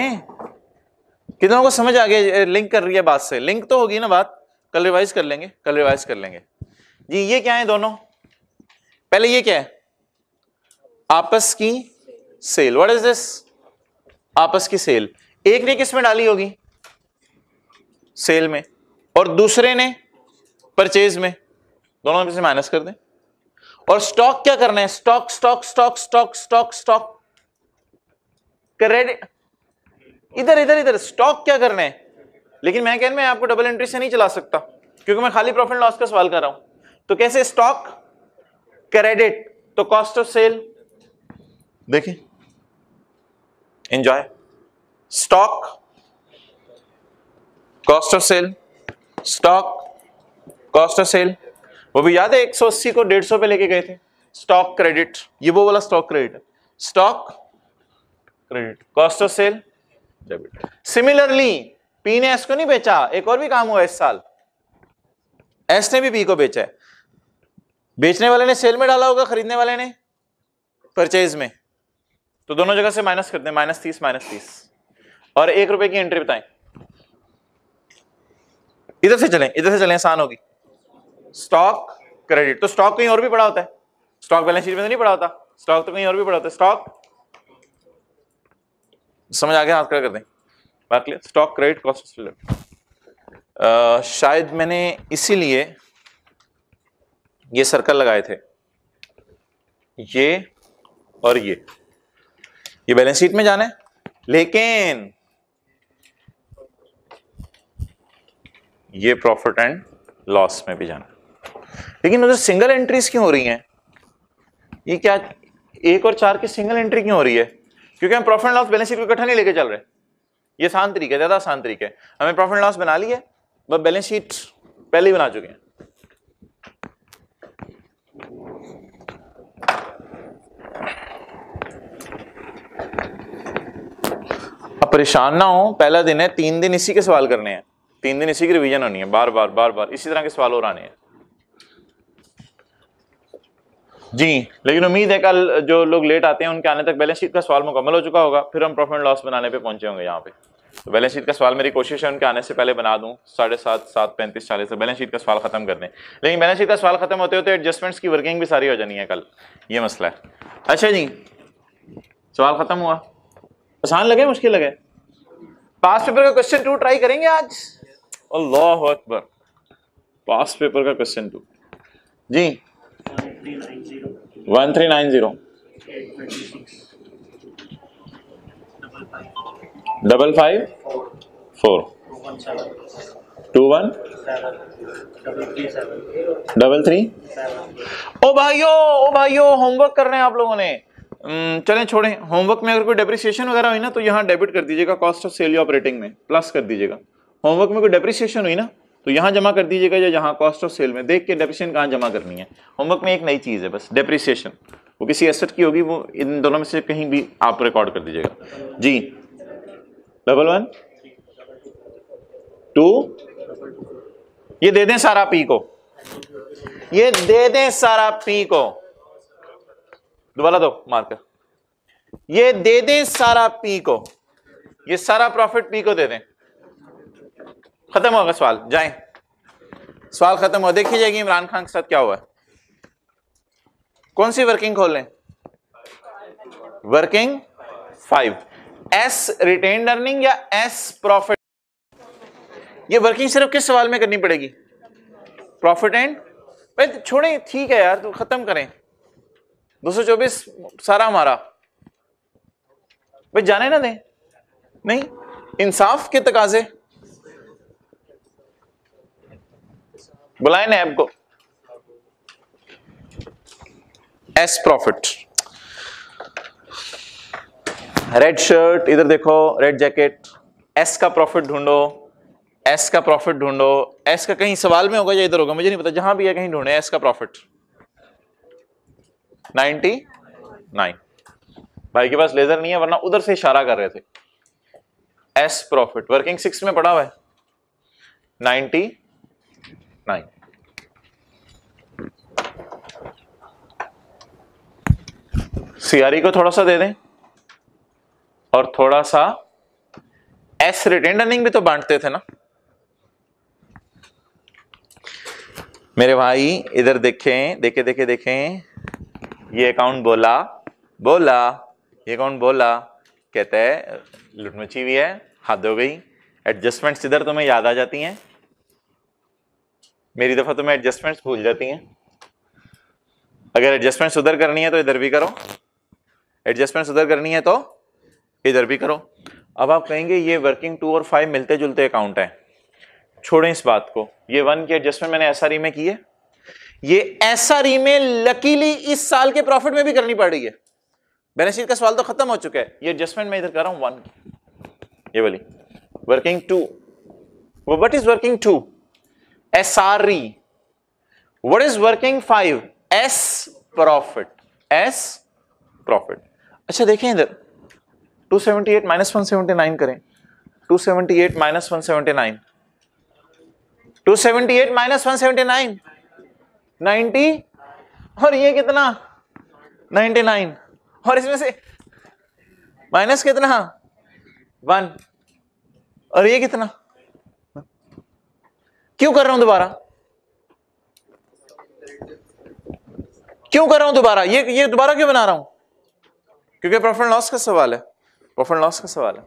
कितनों को समझ आ गया, लिंक कर रही है बात से, लिंक तो होगी ना बात, कल रिवाइज कर लेंगे, कल रिवाइज कर लेंगे जी। ये क्या है दोनों, पहले ये क्या है, आपस की सेल। व्हाट इज दिस, आपस की सेल। एक ने किस में डाली होगी, सेल में, और दूसरे ने परचेज में, दोनों में से माइनस कर दें। और स्टॉक क्या करना है, stock stock stock stock stock stock credit, इधर इधर इधर स्टॉक क्या करना है। लेकिन मैं कहना मैं आपको डबल एंट्री से नहीं चला सकता, क्योंकि मैं खाली प्रॉफिट लॉस का सवाल कर रहा हूं। तो कैसे, स्टॉक क्रेडिट, तो कॉस्ट ऑफ सेल देखिए, enjoy, stock cost of sale, stock cost of sale, वो भी याद है 180 को 150 पे लेके गए थे। स्टॉक क्रेडिट, ये वो वाला stock credit, stock credit, cost of sale debit. Similarly p ने एस को नहीं बेचा, एक और भी काम हुआ इस साल, एस ने भी पी को बेचा है। बेचने वाले ने सेल में डाला होगा, खरीदने वाले ने परचेज में, तो दोनों जगह से माइनस करते हैं, -30 -30। और 1 रुपए की एंट्री बताएं, इधर से चलें, इधर से चलें, आसान होगी। स्टॉक क्रेडिट, तो स्टॉक कहीं और भी पड़ा होता है, स्टॉक बैलेंस शीट में तो नहीं पड़ा होता, स्टॉक तो कहीं और भी पड़ा होता है। स्टॉक समझ आ गया, हाथ खड़ा कर दें, बात clear. Stock credit cost of, शायद मैंने इसीलिए ये सर्कल लगाए थे, ये और ये बैलेंस शीट में जाना है, लेकिन ये प्रॉफिट एंड लॉस में भी जाना है। लेकिन उधर सिंगल एंट्रीज क्यों हो रही हैं, ये क्या 1 और 4 की सिंगल एंट्री क्यों हो रही है, क्योंकि हम profit and loss balance sheet को इकट्ठा नहीं लेके चल रहे। ये आसान तरीका है, ज्यादा आसान तरीका है। हमें प्रॉफिट एंड लॉस बना लिया है, बस बैलेंस शीट पहले ही बना चुके हैं। अब परेशान ना हो, पहला दिन है, 3 दिन इसी के सवाल करने हैं, 3 दिन इसी की रिवीजन होनी है, बार बार बार बार इसी तरह के सवाल और आने हैं जी। लेकिन उम्मीद है कल जो लोग लेट आते हैं उनके आने तक बैलेंस शीट का सवाल मुकम्मल हो चुका होगा, फिर हम प्रॉफिट एंड लॉस बनाने पे पहुंचे होंगे यहाँ पे। तो बैलेंस शीट का सवाल मेरी कोशिश है उनके आने से पहले बना दूं, 7:30 7:35 40 से बैलेंस शीट का सवाल खत्म कर दें। लेकिन बैलेंस शीट का सवाल खत्म होते होते एडजस्टमेंट्स की वर्किंग भी सारी हो जानी है कल, ये मसला है। अच्छा जी, सवाल खत्म हुआ, आसान लगे मुश्किल लगे? पास्ट पेपर का क्वेश्चन 2 ट्राई करेंगे आज? अल्लाह अकबर, पास्ट पेपर का क्वेश्चन 2 जी 1390 554 21 33 ओ भाइयों होमवर्क कर रहे हैं आप लोगों ने। चलें छोड़ें, होमवर्क में अगर कोई डेप्रिसिएशन वगैरह हुई ना तो यहाँ डेबिट कर दीजिएगा, कॉस्ट ऑफ सेल या ऑपरेटिंग में प्लस कर दीजिएगा। होमवर्क में कोई डेप्रिसिएशन हुई ना तो यहाँ जमा कर दीजिएगा या यहाँ कॉस्ट ऑफ सेल में, देख के डेप्रिसिएशन कहाँ जमा करनी है। होमवर्क में एक नई चीज है बस, डेप्रिसिएशन, वो किसी एसेट की होगी, वो इन दोनों में से कहीं भी आप रिकॉर्ड कर दीजिएगा जी। 11 2 ये दे दें सारा पी को, ये दे दें सारा पी को, दोबारा दो मार्कर, ये दे दें सारा पी को, ये सारा प्रॉफिट पी को दे दें। खत्म होगा सवाल, जाएं, सवाल खत्म हो। देखिए जाएगी इमरान खान के साथ क्या हुआ है। कौन सी वर्किंग खोल लें? वर्किंग 5, एस रिटेन्ड अर्निंग या एस प्रॉफिट? ये वर्किंग सिर्फ किस सवाल में करनी पड़ेगी? प्रॉफिट एंड, भाई छोड़ें, ठीक है यार, तो खत्म करें। 224 सारा हमारा, भाई जाने ना दें, नहीं, इंसाफ के तकाजे। बुलाए नैब को। एस प्रॉफिट, रेड शर्ट, इधर देखो, रेड जैकेट, एस का प्रॉफिट ढूंढो, एस का प्रॉफिट ढूंढो। एस का कहीं सवाल में होगा या इधर होगा, मुझे नहीं पता, जहां भी है कहीं ढूंढे एस का प्रॉफिट। 99, भाई के पास लेजर नहीं है वरना उधर से इशारा कर रहे थे। एस प्रॉफिट वर्किंग 6 में पड़ा हुआ है, 99। सीआरई को थोड़ा सा दे दें और थोड़ा सा एस रिटेन्ड अर्निंग भी तो बांटते थे ना मेरे भाई। इधर देखें, देखें, ये अकाउंट बोला, ये अकाउंट बोला, कहता है लुट मची हुई है, हद हो गई। एडजस्टमेंट्स इधर तुम्हें याद आ जाती हैं, मेरी दफा तुम्हें एडजस्टमेंट्स भूल जाती हैं। अगर एडजस्टमेंट्स उधर करनी है तो इधर भी करो, एडजस्टमेंट्स उधर करनी है तो इधर भी करो। अब आप कहेंगे ये वर्किंग 2 और 5 मिलते जुलते अकाउंट है, छोड़ें इस बात को। ये 1 की एडजस्टमेंट मैंने एसआरई में की है, ये एसआरई में लकीली इस साल के प्रॉफिट में भी करनी पड़ रही है। बैलेंस शीट का सवाल तो खत्म हो चुका है, ये एडजस्टमेंट मैं इधर कर रहा हूं 1 की, ये वाली working 2। What is working 2? SRE. What is working 5? S profit, S profit. अच्छा देखें इधर 278 माइनस 179 करें, 278 माइनस 179, 278 माइनस 179 90, और ये कितना 99, और इसमें से माइनस कितना 1, और ये कितना। क्यों कर रहा हूं दोबारा, क्यों कर रहा हूं दोबारा, ये दोबारा क्यों बना रहा हूं? क्योंकि प्रॉफिट एंड लॉस का सवाल है, प्रॉफिट एंड लॉस का सवाल है।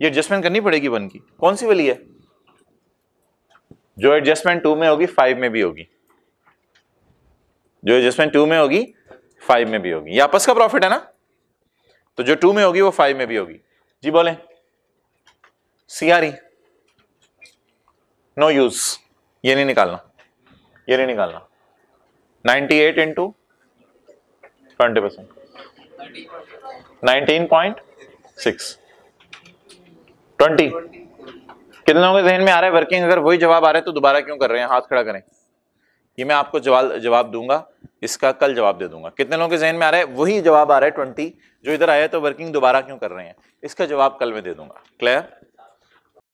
ये एडजस्टमेंट करनी पड़ेगी 1 की। कौन सी वाली है? जो एडजस्टमेंट 2 में होगी 5 में भी होगी, जो एडजस्टमेंट 2 में होगी 5 में भी होगी। ये आपस का प्रॉफिट है ना, तो जो 2 में होगी वो 5 में भी होगी। जी बोलें। सीआरई नो यूज, ये नहीं निकालना, ये नहीं निकालना। 98 इंटू 20%, 19.6, 20। कितने लोगों के जहन में आ रहा है वर्किंग? अगर वही जवाब आ रहा है तो दोबारा क्यों कर रहे हैं? हाथ खड़ा करें। ये मैं आपको जवाब दूंगा, इसका कल जवाब दे दूंगा। कितने लोगों के जहन में आ रहा है वही जवाब आ रहा है 20, जो इधर आया तो वर्किंग दोबारा क्यों कर रहे हैं? इसका जवाब कल मैं दे दूंगा। क्लियर?